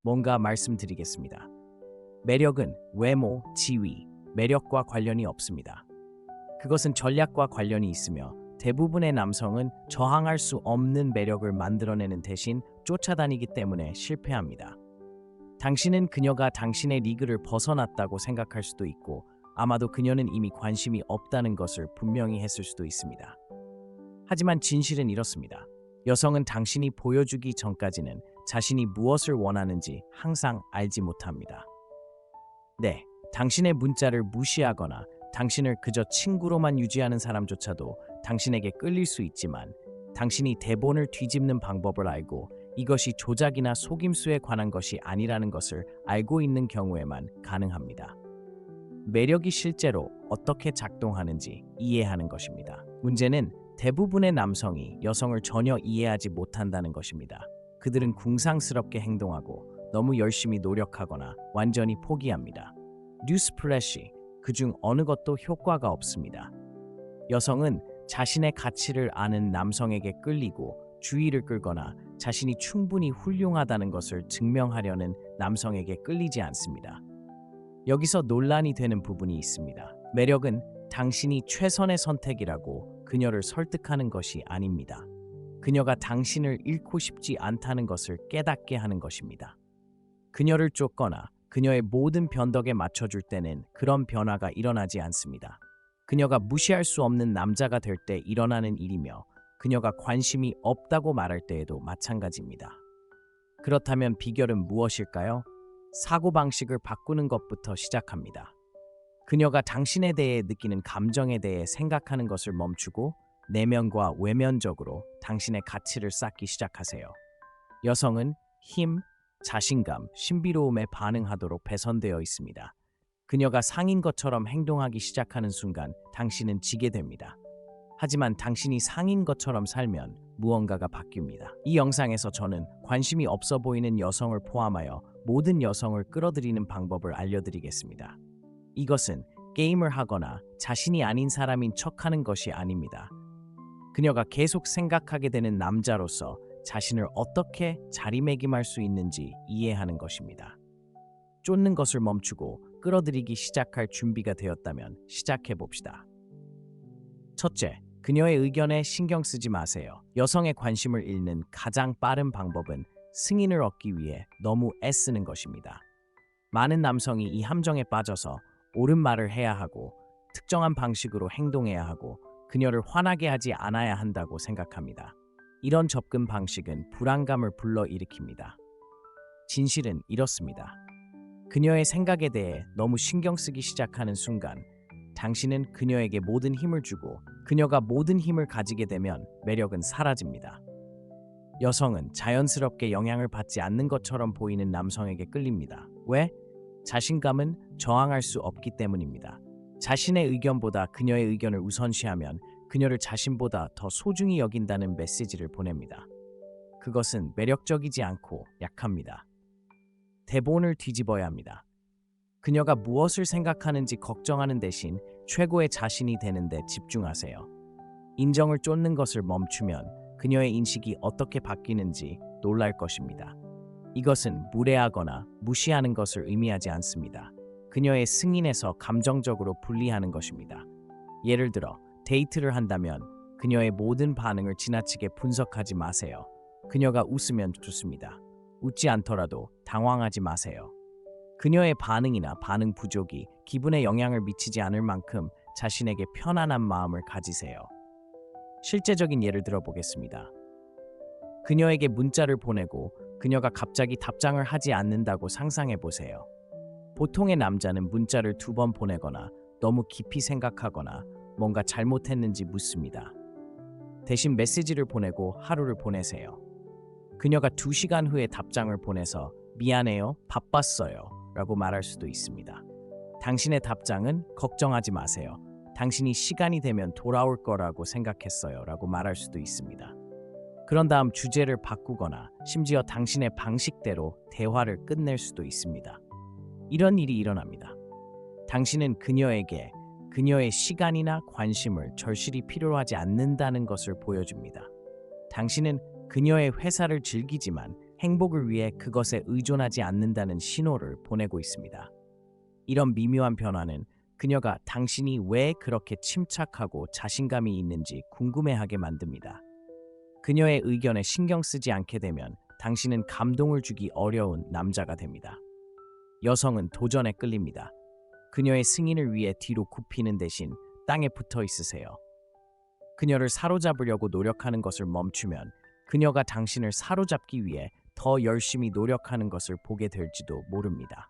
뭔가 말씀드리겠습니다. 매력은 외모, 지위, 매력과 관련이 없습니다. 그것은 전략과 관련이 있으며 대부분의 남성은 저항할 수 없는 매력을 만들어내는 대신 쫓아다니기 때문에 실패합니다. 당신은 그녀가 당신의 리그를 벗어났다고 생각할 수도 있고 아마도 그녀는 이미 관심이 없다는 것을 분명히 했을 수도 있습니다. 하지만 진실은 이렇습니다. 여성은 당신이 보여주기 전까지는 자신이 무엇을 원하는지 항상 알지 못합니다. 네, 당신의 문자를 무시하거나 당신을 그저 친구로만 유지하는 사람조차도 당신에게 끌릴 수 있지만 당신이 대본을 뒤집는 방법을 알고 이것이 조작이나 속임수에 관한 것이 아니라는 것을 알고 있는 경우에만 가능합니다. 매력이 실제로 어떻게 작동하는지 이해하는 것입니다. 문제는 대부분의 남성이 여성을 전혀 이해하지 못한다는 것입니다. 그들은 궁상스럽게 행동하고 너무 열심히 노력하거나 완전히 포기합니다. 뉴스플래시, 그중 어느 것도 효과가 없습니다. 여성은 자신의 가치를 아는 남성에게 끌리고 주의를 끌거나 자신이 충분히 훌륭하다는 것을 증명하려는 남성에게 끌리지 않습니다. 여기서 논란이 되는 부분이 있습니다. 매력은 당신이 최선의 선택이라고 그녀를 설득하는 것이 아닙니다. 그녀가 당신을 잃고 싶지 않다는 것을 깨닫게 하는 것입니다. 그녀를 쫓거나 그녀의 모든 변덕에 맞춰줄 때는 그런 변화가 일어나지 않습니다. 그녀가 무시할 수 없는 남자가 될 때 일어나는 일이며 그녀가 관심이 없다고 말할 때에도 마찬가지입니다. 그렇다면 비결은 무엇일까요? 사고방식을 바꾸는 것부터 시작합니다. 그녀가 당신에 대해 느끼는 감정에 대해 생각하는 것을 멈추고 내면과 외면적으로 당신의 가치를 쌓기 시작하세요. 여성은 힘, 자신감, 신비로움에 반응하도록 배선되어 있습니다. 그녀가 상인 것처럼 행동하기 시작하는 순간 당신은 지게 됩니다. 하지만 당신이 상인 것처럼 살면 무언가가 바뀝니다. 이 영상에서 저는 관심이 없어 보이는 여성을 포함하여 모든 여성을 끌어들이는 방법을 알려드리겠습니다. 이것은 게임을 하거나 자신이 아닌 사람인 척하는 것이 아닙니다. 그녀가 계속 생각하게 되는 남자로서 자신을 어떻게 자리매김할 수 있는지 이해하는 것입니다. 쫓는 것을 멈추고 끌어들이기 시작할 준비가 되었다면 시작해 봅시다. 첫째, 그녀의 의견에 신경 쓰지 마세요. 여성의 관심을 잃는 가장 빠른 방법은 승인을 얻기 위해 너무 애쓰는 것입니다. 많은 남성이 이 함정에 빠져서 옳은 말을 해야 하고 특정한 방식으로 행동해야 하고 그녀를 화나게 하지 않아야 한다고 생각합니다. 이런 접근 방식은 불안감을 불러일으킵니다. 진실은 이렇습니다. 그녀의 생각에 대해 너무 신경 쓰기 시작하는 순간 당신은 그녀에게 모든 힘을 주고 그녀가 모든 힘을 가지게 되면 매력은 사라집니다. 여성은 자연스럽게 영향을 받지 않는 것처럼 보이는 남성에게 끌립니다. 왜? 자신감은 저항할 수 없기 때문입니다. 자신의 의견보다 그녀의 의견을 우선시하면 그녀를 자신보다 더 소중히 여긴다는 메시지를 보냅니다. 그것은 매력적이지 않고 약합니다. 대본을 뒤집어야 합니다. 그녀가 무엇을 생각하는지 걱정하는 대신 최고의 자신이 되는데 집중하세요. 인정을 쫓는 것을 멈추면 그녀의 인식이 어떻게 바뀌는지 놀랄 것입니다. 이것은 무례하거나 무시하는 것을 의미하지 않습니다. 그녀의 승인에서 감정적으로 분리하는 것입니다. 예를 들어 데이트를 한다면 그녀의 모든 반응을 지나치게 분석하지 마세요. 그녀가 웃으면 좋습니다. 웃지 않더라도 당황하지 마세요. 그녀의 반응이나 반응 부족이 기분에 영향을 미치지 않을 만큼 자신에게 편안한 마음을 가지세요. 실제적인 예를 들어보겠습니다. 그녀에게 문자를 보내고 그녀가 갑자기 답장을 하지 않는다고 상상해 보세요. 보통의 남자는 문자를 2번 보내거나 너무 깊이 생각하거나 뭔가 잘못했는지 묻습니다. 대신 메시지를 보내고 하루를 보내세요. 그녀가 2시간 후에 답장을 보내서 미안해요, 바빴어요 라고 말할 수도 있습니다. 당신의 답장은 걱정하지 마세요. 당신이 시간이 되면 돌아올 거라고 생각했어요 라고 말할 수도 있습니다. 그런 다음 주제를 바꾸거나 심지어 당신의 방식대로 대화를 끝낼 수도 있습니다. 이런 일이 일어납니다. 당신은 그녀에게 그녀의 시간이나 관심을 절실히 필요로 하지 않는다는 것을 보여줍니다. 당신은 그녀의 회사를 즐기지만 행복을 위해 그것에 의존하지 않는다는 신호를 보내고 있습니다. 이런 미묘한 변화는 그녀가 당신이 왜 그렇게 침착하고 자신감이 있는지 궁금해하게 만듭니다. 그녀의 의견에 신경 쓰지 않게 되면 당신은 감동을 주기 어려운 남자가 됩니다. 여성은 도전에 끌립니다. 그녀의 승인을 위해 뒤로 굽히는 대신 땅에 붙어 있으세요. 그녀를 사로잡으려고 노력하는 것을 멈추면 그녀가 당신을 사로잡기 위해 더 열심히 노력하는 것을 보게 될지도 모릅니다.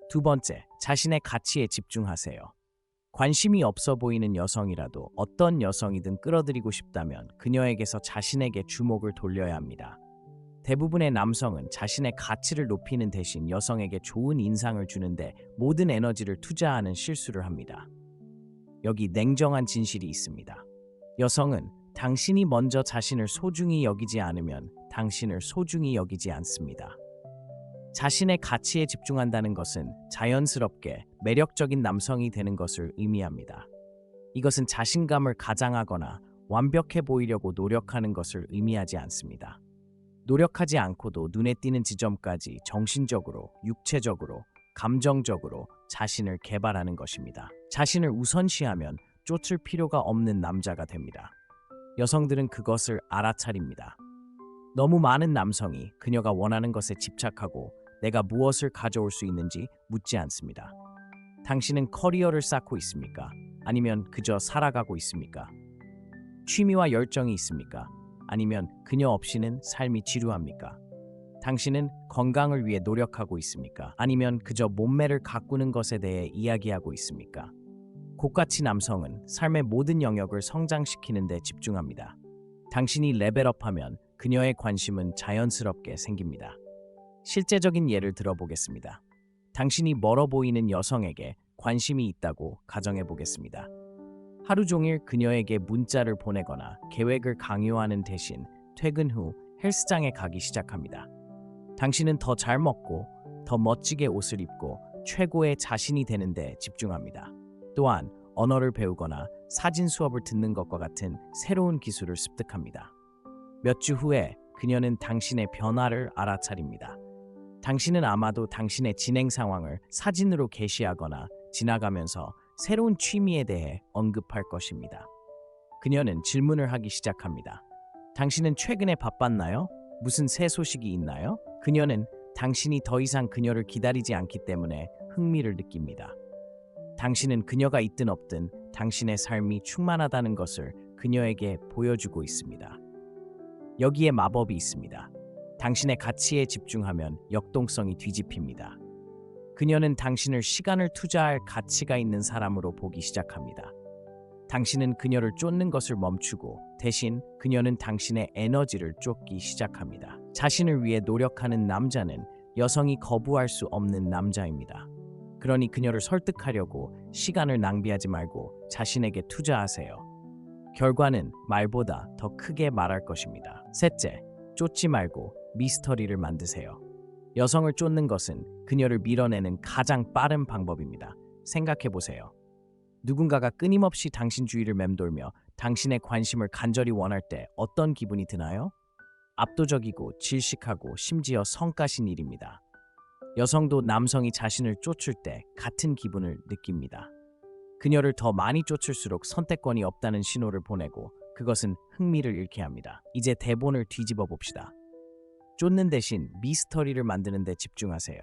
두 번째, 자신의 가치에 집중하세요. 관심이 없어 보이는 여성이라도 어떤 여성이든 끌어들이고 싶다면 그녀에게서 자신에게 주목을 돌려야 합니다. 대부분의 남성은 자신의 가치를 높이는 대신 여성에게 좋은 인상을 주는데 모든 에너지를 투자하는 실수를 합니다. 여기 냉정한 진실이 있습니다. 여성은 당신이 먼저 자신을 소중히 여기지 않으면 당신을 소중히 여기지 않습니다. 자신의 가치에 집중한다는 것은 자연스럽게 매력적인 남성이 되는 것을 의미합니다. 이것은 자신감을 가장하거나 완벽해 보이려고 노력하는 것을 의미하지 않습니다. 노력하지 않고도 눈에 띄는 지점까지 정신적으로, 육체적으로, 감정적으로 자신을 개발하는 것입니다. 자신을 우선시하면 쫓을 필요가 없는 남자가 됩니다. 여성들은 그것을 알아차립니다. 너무 많은 남성이 그녀가 원하는 것에 집착하고 내가 무엇을 가져올 수 있는지 묻지 않습니다. 당신은 커리어를 쌓고 있습니까? 아니면 그저 살아가고 있습니까? 취미와 열정이 있습니까? 아니면 그녀 없이는 삶이 지루합니까? 당신은 건강을 위해 노력하고 있습니까? 아니면 그저 몸매를 가꾸는 것에 대해 이야기하고 있습니까? 고가치 남성은 삶의 모든 영역을 성장시키는 데 집중합니다. 당신이 레벨업하면 그녀의 관심은 자연스럽게 생깁니다. 실제적인 예를 들어보겠습니다. 당신이 멀어 보이는 여성에게 관심이 있다고 가정해 보겠습니다. 하루 종일 그녀에게 문자를 보내거나 계획을 강요하는 대신 퇴근 후 헬스장에 가기 시작합니다. 당신은 더 잘 먹고 더 멋지게 옷을 입고 최고의 자신이 되는 데 집중합니다. 또한 언어를 배우거나 사진 수업을 듣는 것과 같은 새로운 기술을 습득합니다. 몇 주 후에 그녀는 당신의 변화를 알아차립니다. 당신은 아마도 당신의 진행 상황을 사진으로 게시하거나 지나가면서 새로운 취미에 대해 언급할 것입니다. 그녀는 질문을 하기 시작합니다. 당신은 최근에 바빴나요? 무슨 새 소식이 있나요? 그녀는 당신이 더 이상 그녀를 기다리지 않기 때문에 흥미를 느낍니다. 당신은 그녀가 있든 없든 당신의 삶이 충만하다는 것을 그녀에게 보여주고 있습니다. 여기에 마법이 있습니다. 당신의 가치에 집중하면 역동성이 뒤집힙니다. 그녀는 당신을 시간을 투자할 가치가 있는 사람으로 보기 시작합니다. 당신은 그녀를 쫓는 것을 멈추고 대신 그녀는 당신의 에너지를 쫓기 시작합니다. 자신을 위해 노력하는 남자는 여성이 거부할 수 없는 남자입니다. 그러니 그녀를 설득하려고 시간을 낭비하지 말고 자신에게 투자하세요. 결과는 말보다 더 크게 말할 것입니다. 셋째, 쫓지 말고 미스터리를 만드세요. 여성을 쫓는 것은 그녀를 밀어내는 가장 빠른 방법입니다. 생각해보세요. 누군가가 끊임없이 당신 주위를 맴돌며 당신의 관심을 간절히 원할 때 어떤 기분이 드나요? 압도적이고 질식하고 심지어 성가신 일입니다. 여성도 남성이 자신을 쫓을 때 같은 기분을 느낍니다. 그녀를 더 많이 쫓을수록 선택권이 없다는 신호를 보내고 그것은 흥미를 잃게 합니다. 이제 대본을 뒤집어 봅시다. 쫓는 대신 미스터리를 만드는 데 집중하세요.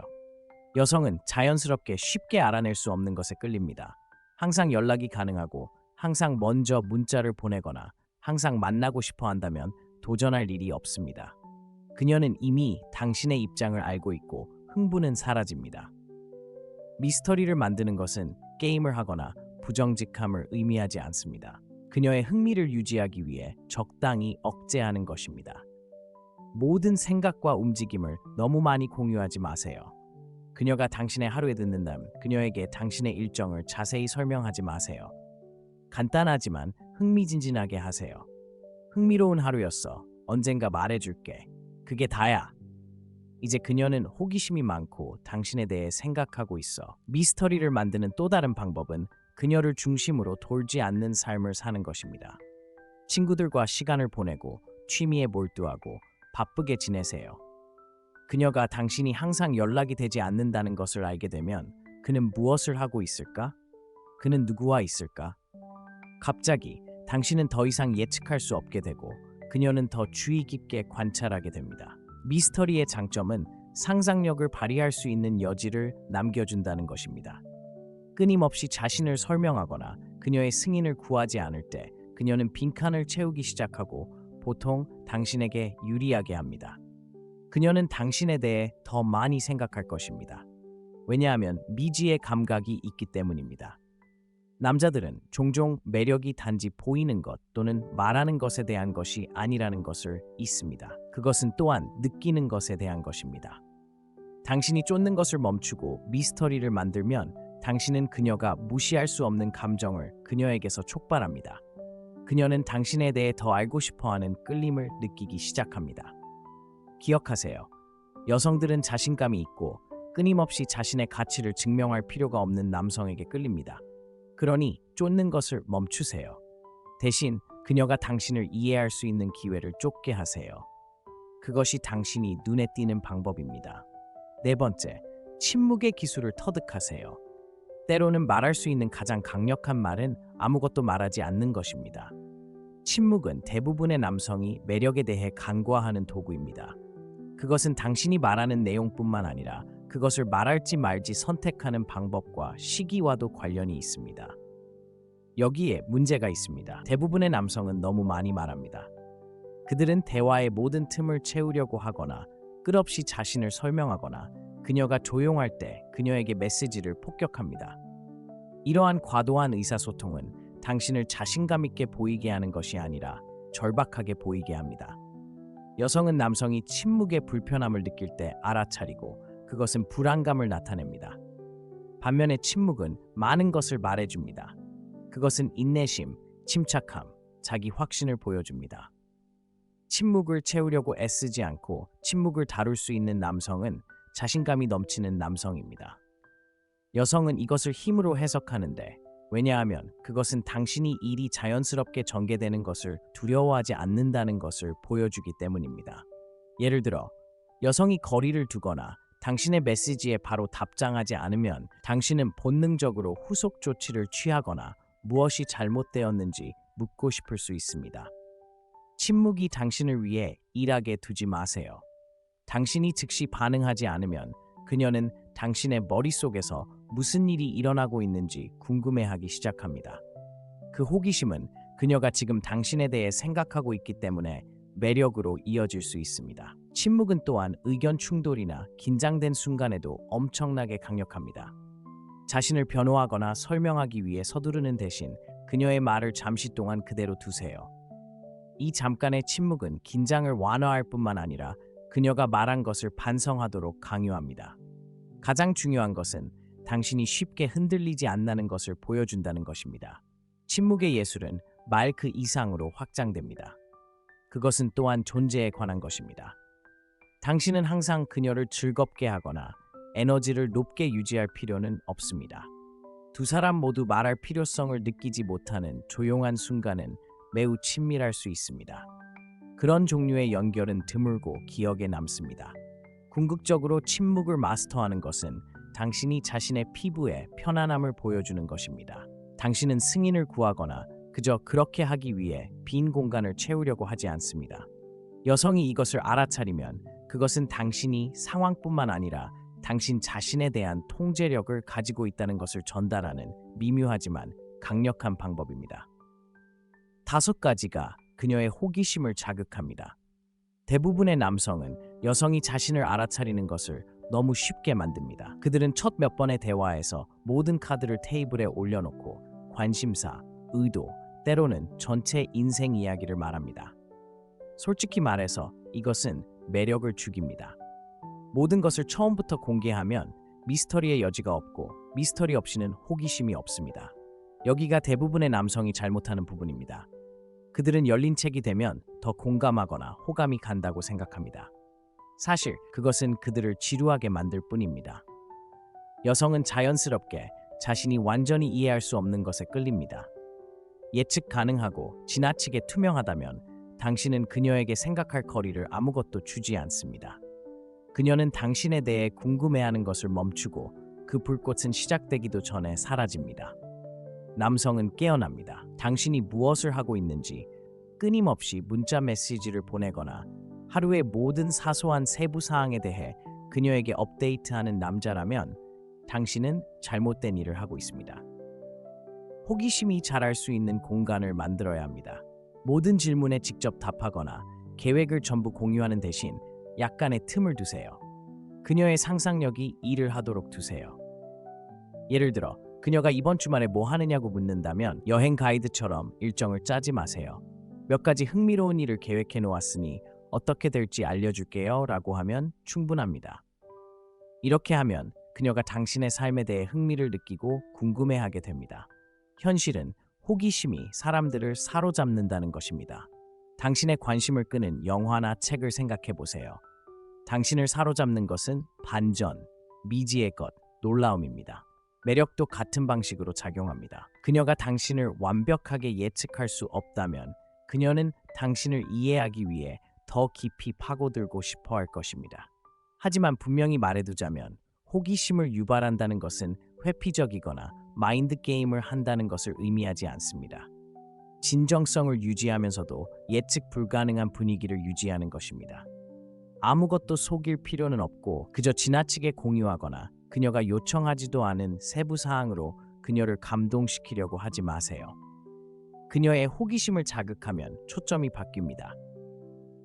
여성은 자연스럽게 쉽게 알아낼 수 없는 것에 끌립니다. 항상 연락이 가능하고 항상 먼저 문자를 보내거나 항상 만나고 싶어 한다면 도전할 일이 없습니다. 그녀는 이미 당신의 입장을 알고 있고 흥분은 사라집니다. 미스터리를 만드는 것은 게임을 하거나 부정직함을 의미하지 않습니다. 그녀의 흥미를 유지하기 위해 적당히 억제하는 것입니다. 모든 생각과 움직임을 너무 많이 공유하지 마세요. 그녀가 당신의 하루에 듣는다면 그녀에게 당신의 일정을 자세히 설명하지 마세요. 간단하지만 흥미진진하게 하세요. 흥미로운 하루였어. 언젠가 말해줄게. 그게 다야. 이제 그녀는 호기심이 많고 당신에 대해 생각하고 있어. 미스터리를 만드는 또 다른 방법은 그녀를 중심으로 돌지 않는 삶을 사는 것입니다. 친구들과 시간을 보내고 취미에 몰두하고 바쁘게 지내세요. 그녀가 당신이 항상 연락이 되지 않는다는 것을 알게 되면 그는 무엇을 하고 있을까? 그는 누구와 있을까? 갑자기 당신은 더 이상 예측할 수 없게 되고 그녀는 더 주의 깊게 관찰하게 됩니다. 미스터리의 장점은 상상력을 발휘할 수 있는 여지를 남겨준다는 것입니다. 끊임없이 자신을 설명하거나 그녀의 승인을 구하지 않을 때 그녀는 빈칸을 채우기 시작하고 보통 당신에게 유리하게 합니다. 그녀는 당신에 대해 더 많이 생각할 것입니다. 왜냐하면 미지의 감각이 있기 때문입니다. 남자들은 종종 매력이 단지 보이는 것 또는 말하는 것에 대한 것이 아니라는 것을 잊습니다. 그것은 또한 느끼는 것에 대한 것입니다. 당신이 쫓는 것을 멈추고 미스터리를 만들면 당신은 그녀가 무시할 수 없는 감정을 그녀에게서 촉발합니다. 그녀는 당신에 대해 더 알고 싶어하는 끌림을 느끼기 시작합니다. 기억하세요. 여성들은 자신감이 있고 끊임없이 자신의 가치를 증명할 필요가 없는 남성에게 끌립니다. 그러니 쫓는 것을 멈추세요. 대신 그녀가 당신을 이해할 수 있는 기회를 쫓게 하세요. 그것이 당신이 눈에 띄는 방법입니다. 네 번째, 침묵의 기술을 터득하세요. 때로는 말할 수 있는 가장 강력한 말은 아무것도 말하지 않는 것입니다. 침묵은 대부분의 남성이 매력에 대해 간과하는 도구입니다. 그것은 당신이 말하는 내용뿐만 아니라 그것을 말할지 말지 선택하는 방법과 시기와도 관련이 있습니다. 여기에 문제가 있습니다. 대부분의 남성은 너무 많이 말합니다. 그들은 대화의 모든 틈을 채우려고 하거나 끝없이 자신을 설명하거나 그녀가 조용할 때 그녀에게 메시지를 폭격합니다. 이러한 과도한 의사소통은 당신을 자신감 있게 보이게 하는 것이 아니라 절박하게 보이게 합니다. 여성은 남성이 침묵의 불편함을 느낄 때 알아차리고 그것은 불안감을 나타냅니다. 반면에 침묵은 많은 것을 말해줍니다. 그것은 인내심, 침착함, 자기 확신을 보여줍니다. 침묵을 채우려고 애쓰지 않고 침묵을 다룰 수 있는 남성은 자신감이 넘치는 남성입니다. 여성은 이것을 힘으로 해석하는데, 왜냐하면 그것은 당신이 일이 자연스럽게 전개되는 것을 두려워하지 않는다는 것을 보여주기 때문입니다. 예를 들어, 여성이 거리를 두거나 당신의 메시지에 바로 답장하지 않으면 당신은 본능적으로 후속 조치를 취하거나 무엇이 잘못되었는지 묻고 싶을 수 있습니다. 침묵이 당신을 위해 일하게 두지 마세요. 당신이 즉시 반응하지 않으면 그녀는 당신의 머릿속에서 무슨 일이 일어나고 있는지 궁금해하기 시작합니다. 그 호기심은 그녀가 지금 당신에 대해 생각하고 있기 때문에 매력으로 이어질 수 있습니다. 침묵은 또한 의견 충돌이나 긴장된 순간에도 엄청나게 강력합니다. 자신을 변호하거나 설명하기 위해 서두르는 대신 그녀의 말을 잠시 동안 그대로 두세요. 이 잠깐의 침묵은 긴장을 완화할 뿐만 아니라 그녀가 말한 것을 반성하도록 강요합니다. 가장 중요한 것은 당신이 쉽게 흔들리지 않는다는 것을 보여준다는 것입니다. 침묵의 예술은 말 그 이상으로 확장됩니다. 그것은 또한 존재에 관한 것입니다. 당신은 항상 그녀를 즐겁게 하거나 에너지를 높게 유지할 필요는 없습니다. 두 사람 모두 말할 필요성을 느끼지 못하는 조용한 순간은 매우 친밀할 수 있습니다. 그런 종류의 연결은 드물고 기억에 남습니다. 궁극적으로 침묵을 마스터하는 것은 당신이 자신의 피부에 편안함을 보여주는 것입니다. 당신은 승인을 구하거나 그저 그렇게 하기 위해 빈 공간을 채우려고 하지 않습니다. 여성이 이것을 알아차리면 그것은 당신이 상황뿐만 아니라 당신 자신에 대한 통제력을 가지고 있다는 것을 전달하는 미묘하지만 강력한 방법입니다. 5가지가 그녀의 호기심을 자극합니다. 대부분의 남성은 여성이 자신을 알아차리는 것을 너무 쉽게 만듭니다. 그들은 첫 몇 번의 대화에서 모든 카드를 테이블에 올려놓고 관심사, 의도, 때로는 전체 인생 이야기를 말합니다. 솔직히 말해서 이것은 매력을 죽입니다. 모든 것을 처음부터 공개하면 미스터리의 여지가 없고 미스터리 없이는 호기심이 없습니다. 여기가 대부분의 남성이 잘못하는 부분입니다. 그들은 열린 책이 되면 더 공감하거나 호감이 간다고 생각합니다. 사실 그것은 그들을 지루하게 만들 뿐입니다. 여성은 자연스럽게 자신이 완전히 이해할 수 없는 것에 끌립니다. 예측 가능하고 지나치게 투명하다면 당신은 그녀에게 생각할 거리를 아무것도 주지 않습니다. 그녀는 당신에 대해 궁금해하는 것을 멈추고 그 불꽃은 시작되기도 전에 사라집니다. 남성은 깨어납니다. 당신이 무엇을 하고 있는지 끊임없이 문자 메시지를 보내거나 하루의 모든 사소한 세부 사항에 대해 그녀에게 업데이트하는 남자라면 당신은 잘못된 일을 하고 있습니다. 호기심이 자랄 수 있는 공간을 만들어야 합니다. 모든 질문에 직접 답하거나 계획을 전부 공유하는 대신 약간의 틈을 두세요. 그녀의 상상력이 일을 하도록 두세요. 예를 들어 그녀가 이번 주말에 뭐 하느냐고 묻는다면 여행 가이드처럼 일정을 짜지 마세요. 몇 가지 흥미로운 일을 계획해 놓았으니 어떻게 될지 알려줄게요 라고 하면 충분합니다. 이렇게 하면 그녀가 당신의 삶에 대해 흥미를 느끼고 궁금해하게 됩니다. 현실은 호기심이 사람들을 사로잡는다는 것입니다. 당신의 관심을 끄는 영화나 책을 생각해 보세요. 당신을 사로잡는 것은 반전, 미지의 것, 놀라움입니다. 매력도 같은 방식으로 작용합니다. 그녀가 당신을 완벽하게 예측할 수 없다면 그녀는 당신을 이해하기 위해 더 깊이 파고들고 싶어 할 것입니다. 하지만 분명히 말해두자면 호기심을 유발한다는 것은 회피적이거나 마인드 게임을 한다는 것을 의미하지 않습니다. 진정성을 유지하면서도 예측 불가능한 분위기를 유지하는 것입니다. 아무것도 속일 필요는 없고 그저 지나치게 공유하거나 그녀가 요청하지도 않은 세부 사항으로 그녀를 감동시키려고 하지 마세요. 그녀의 호기심을 자극하면 초점이 바뀝니다.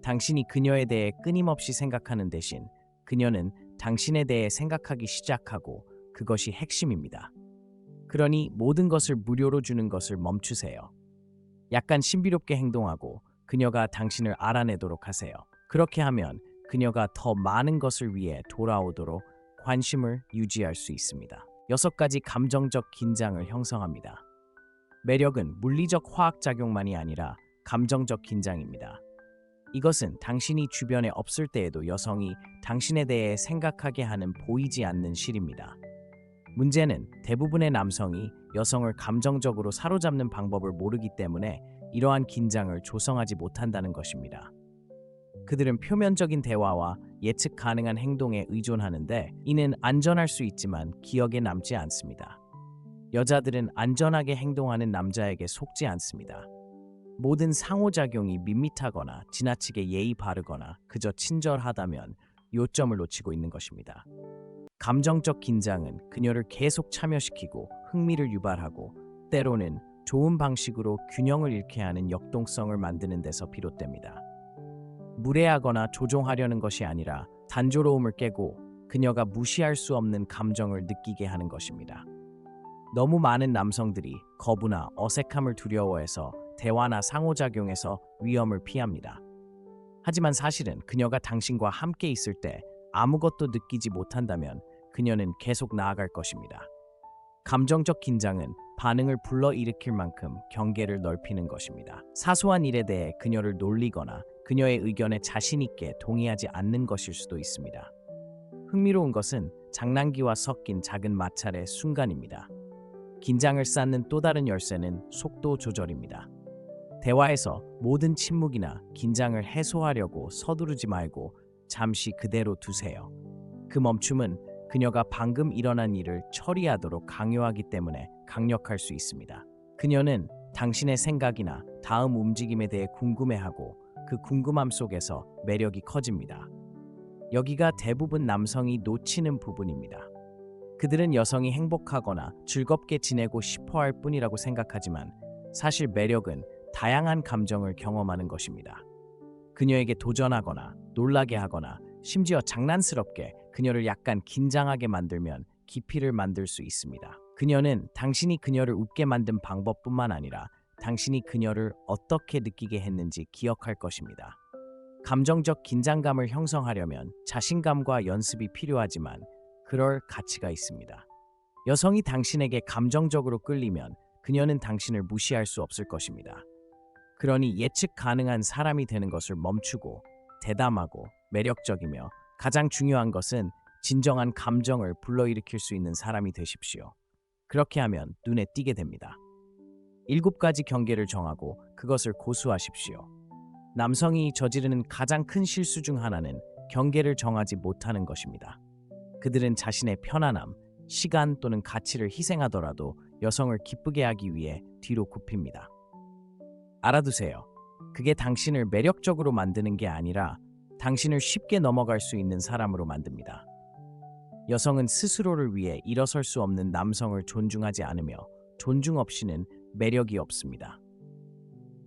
당신이 그녀에 대해 끊임없이 생각하는 대신 그녀는 당신에 대해 생각하기 시작하고 그것이 핵심입니다. 그러니 모든 것을 무료로 주는 것을 멈추세요. 약간 신비롭게 행동하고 그녀가 당신을 알아내도록 하세요. 그렇게 하면 그녀가 더 많은 것을 위해 돌아오도록 관심을 유지할 수 있습니다. 6가지 감정적 긴장을 형성합니다. 매력은 물리적 화학작용만이 아니라 감정적 긴장입니다. 이것은 당신이 주변에 없을 때에도 여성이 당신에 대해 생각하게 하는 보이지 않는 실입니다. 문제는 대부분의 남성이 여성을 감정적으로 사로잡는 방법을 모르기 때문에 이러한 긴장을 조성하지 못한다는 것입니다. 그들은 표면적인 대화와 예측 가능한 행동에 의존하는데 이는 안전할 수 있지만 기억에 남지 않습니다. 여자들은 안전하게 행동하는 남자에게 속지 않습니다. 모든 상호작용이 밋밋하거나 지나치게 예의 바르거나 그저 친절하다면 요점을 놓치고 있는 것입니다. 감정적 긴장은 그녀를 계속 참여시키고 흥미를 유발하고 때로는 좋은 방식으로 균형을 잃게 하는 역동성을 만드는 데서 비롯됩니다. 무례하거나 조종하려는 것이 아니라 단조로움을 깨고 그녀가 무시할 수 없는 감정을 느끼게 하는 것입니다. 너무 많은 남성들이 거부나 어색함을 두려워해서 대화나 상호작용에서 위험을 피합니다. 하지만 사실은 그녀가 당신과 함께 있을 때 아무것도 느끼지 못한다면 그녀는 계속 나아갈 것입니다. 감정적 긴장은 반응을 불러일으킬 만큼 경계를 넓히는 것입니다. 사소한 일에 대해 그녀를 놀리거나 그녀의 의견에 자신 있게 동의하지 않는 것일 수도 있습니다. 흥미로운 것은 장난기와 섞인 작은 마찰의 순간입니다. 긴장을 쌓는 또 다른 열쇠는 속도 조절입니다. 대화에서 모든 침묵이나 긴장을 해소하려고 서두르지 말고 잠시 그대로 두세요. 그 멈춤은 그녀가 방금 일어난 일을 처리하도록 강요하기 때문에 강력할 수 있습니다. 그녀는 당신의 생각이나 다음 움직임에 대해 궁금해하고 그 궁금함 속에서 매력이 커집니다. 여기가 대부분 남성이 놓치는 부분입니다. 그들은 여성이 행복하거나 즐겁게 지내고 싶어 할 뿐이라고 생각하지만 사실 매력은 다양한 감정을 경험하는 것입니다. 그녀에게 도전하거나 놀라게 하거나 심지어 장난스럽게 그녀를 약간 긴장하게 만들면 깊이를 만들 수 있습니다. 그녀는 당신이 그녀를 웃게 만든 방법뿐만 아니라 당신이 그녀를 어떻게 느끼게 했는지 기억할 것입니다. 감정적 긴장감을 형성하려면 자신감과 연습이 필요하지만 그럴 가치가 있습니다. 여성이 당신에게 감정적으로 끌리면 그녀는 당신을 무시할 수 없을 것입니다. 그러니 예측 가능한 사람이 되는 것을 멈추고 대담하고 매력적이며 가장 중요한 것은 진정한 감정을 불러일으킬 수 있는 사람이 되십시오. 그렇게 하면 눈에 띄게 됩니다. 7가지 경계를 정하고 그것을 고수하십시오. 남성이 저지르는 가장 큰 실수 중 하나는 경계를 정하지 못하는 것입니다. 그들은 자신의 편안함, 시간 또는 가치를 희생하더라도 여성을 기쁘게 하기 위해 뒤로 굽힙니다. 알아두세요. 그게 당신을 매력적으로 만드는 게 아니라 당신을 쉽게 넘어갈 수 있는 사람으로 만듭니다. 여성은 스스로를 위해 일어설 수 없는 남성을 존중하지 않으며 존중 없이는 매력이 없습니다.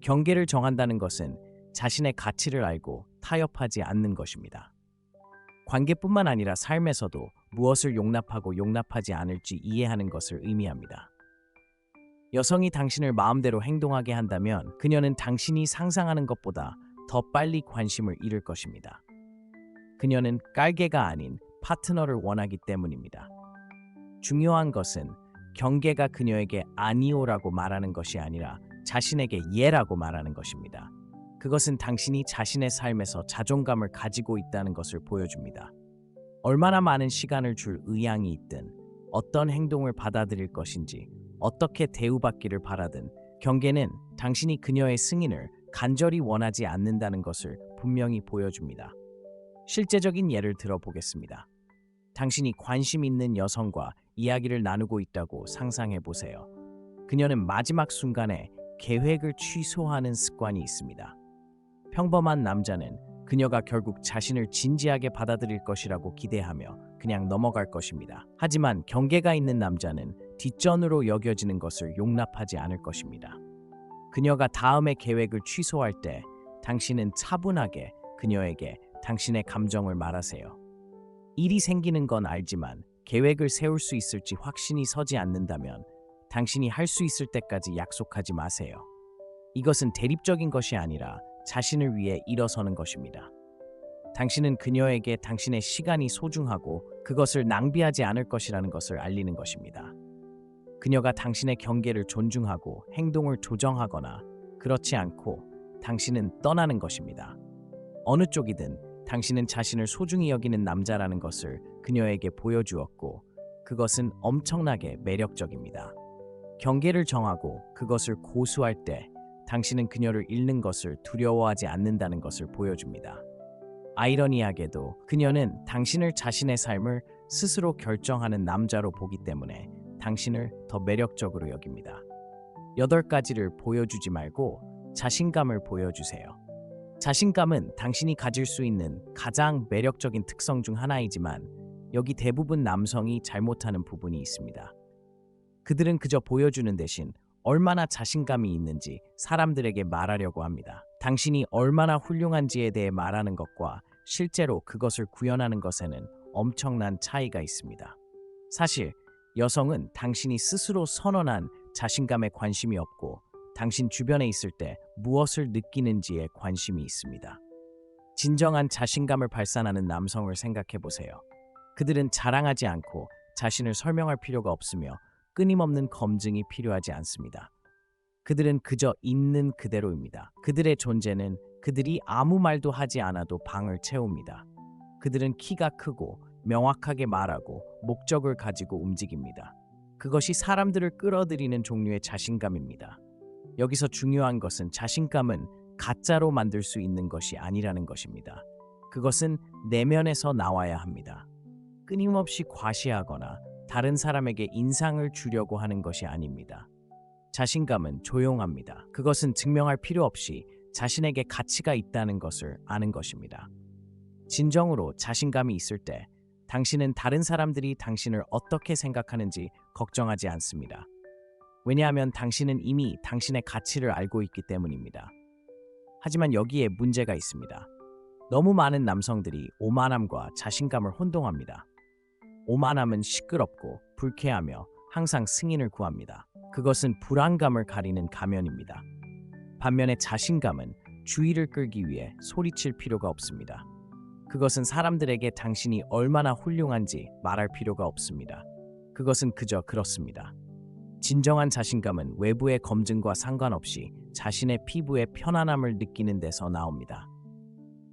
경계를 정한다는 것은 자신의 가치를 알고 타협하지 않는 것입니다. 관계뿐만 아니라 삶에서도 무엇을 용납하고 용납하지 않을지 이해하는 것을 의미합니다. 여성이 당신을 마음대로 행동하게 한다면 그녀는 당신이 상상하는 것보다 더 빨리 관심을 잃을 것입니다. 그녀는 깔개가 아닌 파트너를 원하기 때문입니다. 중요한 것은 경계가 그녀에게 아니오라고 말하는 것이 아니라 자신에게 예라고 말하는 것입니다. 그것은 당신이 자신의 삶에서 자존감을 가지고 있다는 것을 보여줍니다. 얼마나 많은 시간을 줄 의향이 있든, 어떤 행동을 받아들일 것인지, 어떻게 대우받기를 바라든 경계는 당신이 그녀의 승인을 간절히 원하지 않는다는 것을 분명히 보여줍니다. 실제적인 예를 들어보겠습니다. 당신이 관심 있는 여성과 이야기를 나누고 있다고 상상해 보세요. 그녀는 마지막 순간에 계획을 취소하는 습관이 있습니다. 평범한 남자는 그녀가 결국 자신을 진지하게 받아들일 것이라고 기대하며 그냥 넘어갈 것입니다. 하지만 경계가 있는 남자는 뒷전으로 여겨지는 것을 용납하지 않을 것입니다. 그녀가 다음의 계획을 취소할 때 당신은 차분하게 그녀에게 당신의 감정을 말하세요. 일이 생기는 건 알지만 계획을 세울 수 있을지 확신이 서지 않는다면 당신이 할 수 있을 때까지 약속하지 마세요. 이것은 대립적인 것이 아니라 자신을 위해 일어서는 것입니다. 당신은 그녀에게 당신의 시간이 소중하고 그것을 낭비하지 않을 것이라는 것을 알리는 것입니다. 그녀가 당신의 경계를 존중하고 행동을 조정하거나 그렇지 않고 당신은 떠나는 것입니다. 어느 쪽이든 당신은 자신을 소중히 여기는 남자라는 것을 그녀에게 보여주었고 그것은 엄청나게 매력적입니다. 경계를 정하고 그것을 고수할 때 당신은 그녀를 잃는 것을 두려워하지 않는다는 것을 보여줍니다. 아이러니하게도 그녀는 당신을 자신의 삶을 스스로 결정하는 남자로 보기 때문에 당신을 더 매력적으로 여깁니다. 8가지를 보여주지 말고 자신감을 보여주세요. 자신감은 당신이 가질 수 있는 가장 매력적인 특성 중 하나이지만 여기 대부분 남성이 잘못하는 부분이 있습니다. 그들은 그저 보여주는 대신 얼마나 자신감이 있는지 사람들에게 말하려고 합니다. 당신이 얼마나 훌륭한지에 대해 말하는 것과 실제로 그것을 구현하는 것에는 엄청난 차이가 있습니다. 사실 여성은 당신이 스스로 선언한 자신감에 관심이 없고 당신 주변에 있을 때 무엇을 느끼는지에 관심이 있습니다. 진정한 자신감을 발산하는 남성을 생각해 보세요. 그들은 자랑하지 않고 자신을 설명할 필요가 없으며 끊임없는 검증이 필요하지 않습니다. 그들은 그저 있는 그대로입니다. 그들의 존재는 그들이 아무 말도 하지 않아도 방을 채웁니다. 그들은 키가 크고 명확하게 말하고 목적을 가지고 움직입니다. 그것이 사람들을 끌어들이는 종류의 자신감입니다. 여기서 중요한 것은 자신감은 가짜로 만들 수 있는 것이 아니라는 것입니다. 그것은 내면에서 나와야 합니다. 끊임없이 과시하거나 다른 사람에게 인상을 주려고 하는 것이 아닙니다. 자신감은 조용합니다. 그것은 증명할 필요 없이 자신에게 가치가 있다는 것을 아는 것입니다. 진정으로 자신감이 있을 때 당신은 다른 사람들이 당신을 어떻게 생각하는지 걱정하지 않습니다. 왜냐하면 당신은 이미 당신의 가치를 알고 있기 때문입니다. 하지만 여기에 문제가 있습니다. 너무 많은 남성들이 오만함과 자신감을 혼동합니다. 오만함은 시끄럽고 불쾌하며 항상 승인을 구합니다. 그것은 불안감을 가리는 가면입니다. 반면에 자신감은 주의를 끌기 위해 소리칠 필요가 없습니다. 그것은 사람들에게 당신이 얼마나 훌륭한지 말할 필요가 없습니다. 그것은 그저 그렇습니다. 진정한 자신감은 외부의 검증과 상관없이 자신의 피부의 편안함을 느끼는 데서 나옵니다.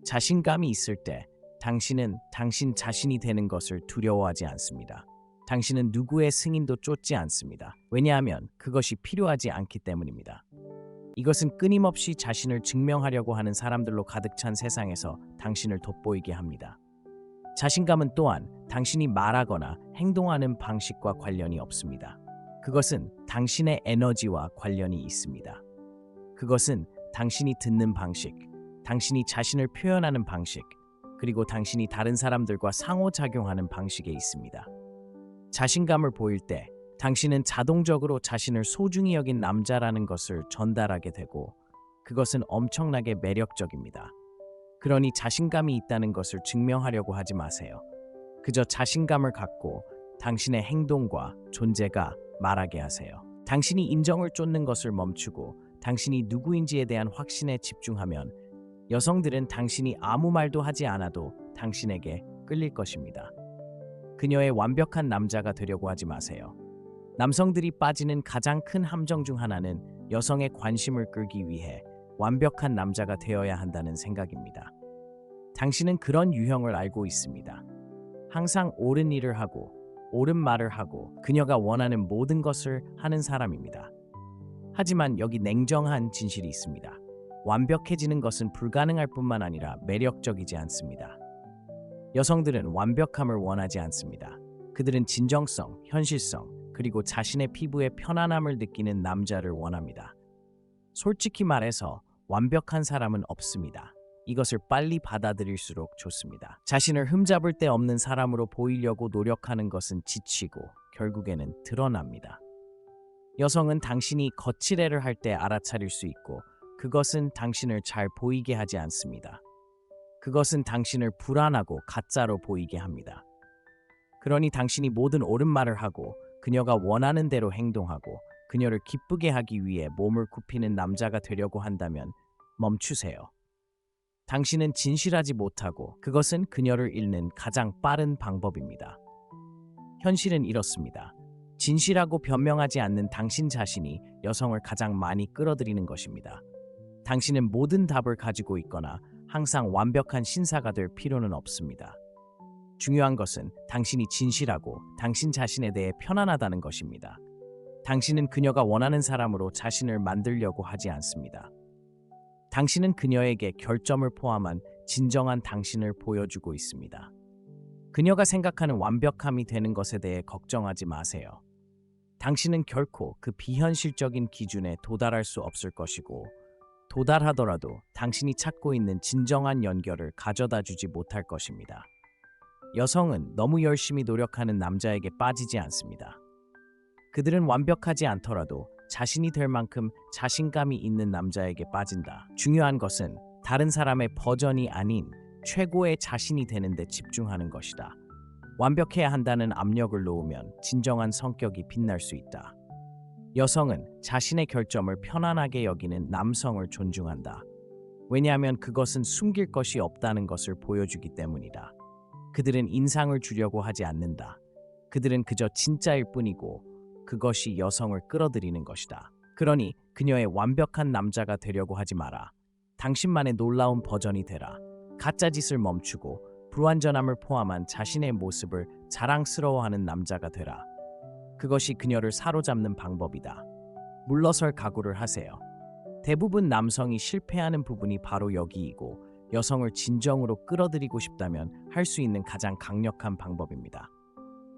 자신감이 있을 때 당신은 당신 자신이 되는 것을 두려워하지 않습니다. 당신은 누구의 승인도 쫓지 않습니다. 왜냐하면 그것이 필요하지 않기 때문입니다. 이것은 끊임없이 자신을 증명하려고 하는 사람들로 가득 찬 세상에서 당신을 돋보이게 합니다. 자신감은 또한 당신이 말하거나 행동하는 방식과 관련이 없습니다. 그것은 당신의 에너지와 관련이 있습니다. 그것은 당신이 듣는 방식, 당신이 자신을 표현하는 방식, 그리고 당신이 다른 사람들과 상호작용하는 방식에 있습니다. 자신감을 보일 때 당신은 자동적으로 자신을 소중히 여긴 남자라는 것을 전달하게 되고 그것은 엄청나게 매력적입니다. 그러니 자신감이 있다는 것을 증명하려고 하지 마세요. 그저 자신감을 갖고 당신의 행동과 존재가 말하게 하세요. 당신이 인정을 쫓는 것을 멈추고 당신이 누구인지에 대한 확신에 집중하면 여성들은 당신이 아무 말도 하지 않아도 당신에게 끌릴 것입니다. 그녀의 완벽한 남자가 되려고 하지 마세요. 남성들이 빠지는 가장 큰 함정 중 하나는 여성의 관심을 끌기 위해 완벽한 남자가 되어야 한다는 생각입니다. 당신은 그런 유형을 알고 있습니다. 항상 옳은 일을 하고 옳은 말을 하고 그녀가 원하는 모든 것을 하는 사람입니다. 하지만 여기 냉정한 진실이 있습니다. 완벽해지는 것은 불가능할 뿐만 아니라 매력적이지 않습니다. 여성들은 완벽함을 원하지 않습니다. 그들은 진정성, 현실성, 그리고 자신의 피부에 편안함을 느끼는 남자를 원합니다. 솔직히 말해서 완벽한 사람은 없습니다. 이것을 빨리 받아들일수록 좋습니다. 자신을 흠잡을 데 없는 사람으로 보이려고 노력하는 것은 지치고 결국에는 드러납니다. 여성은 당신이 거칠애를 할 때 알아차릴 수 있고 그것은 당신을 잘 보이게 하지 않습니다. 그것은 당신을 불안하고 가짜로 보이게 합니다. 그러니 당신이 모든 옳은 말을 하고 그녀가 원하는 대로 행동하고 그녀를 기쁘게 하기 위해 몸을 굽히는 남자가 되려고 한다면 멈추세요. 당신은 진실하지 못하고 그것은 그녀를 잃는 가장 빠른 방법입니다. 현실은 이렇습니다. 진실하고 변명하지 않는 당신 자신이 여성을 가장 많이 끌어들이는 것입니다. 당신은 모든 답을 가지고 있거나 항상 완벽한 신사가 될 필요는 없습니다. 중요한 것은 당신이 진실하고 당신 자신에 대해 편안하다는 것입니다. 당신은 그녀가 원하는 사람으로 자신을 만들려고 하지 않습니다. 당신은 그녀에게 결점을 포함한 진정한 당신을 보여주고 있습니다. 그녀가 생각하는 완벽함이 되는 것에 대해 걱정하지 마세요. 당신은 결코 그 비현실적인 기준에 도달할 수 없을 것이고 도달하더라도 당신이 찾고 있는 진정한 연결을 가져다 주지 못할 것입니다. 여성은 너무 열심히 노력하는 남자에게 빠지지 않습니다. 그들은 완벽하지 않더라도 자신이 될 만큼 자신감이 있는 남자에게 빠진다. 중요한 것은 다른 사람의 버전이 아닌 최고의 자신이 되는 데 집중하는 것이다. 완벽해야 한다는 압력을 놓으면 진정한 성격이 빛날 수 있다. 여성은 자신의 결점을 편안하게 여기는 남성을 존중한다. 왜냐하면 그것은 숨길 것이 없다는 것을 보여주기 때문이다. 그들은 인상을 주려고 하지 않는다. 그들은 그저 진짜일 뿐이고 그것이 여성을 끌어들이는 것이다. 그러니 그녀의 완벽한 남자가 되려고 하지 마라. 당신만의 놀라운 버전이 되라. 가짜 짓을 멈추고 불완전함을 포함한 자신의 모습을 자랑스러워하는 남자가 되라. 그것이 그녀를 사로잡는 방법이다. 물러설 각오를 하세요. 대부분 남성이 실패하는 부분이 바로 여기이고 여성을 진정으로 끌어들이고 싶다면 할 수 있는 가장 강력한 방법입니다.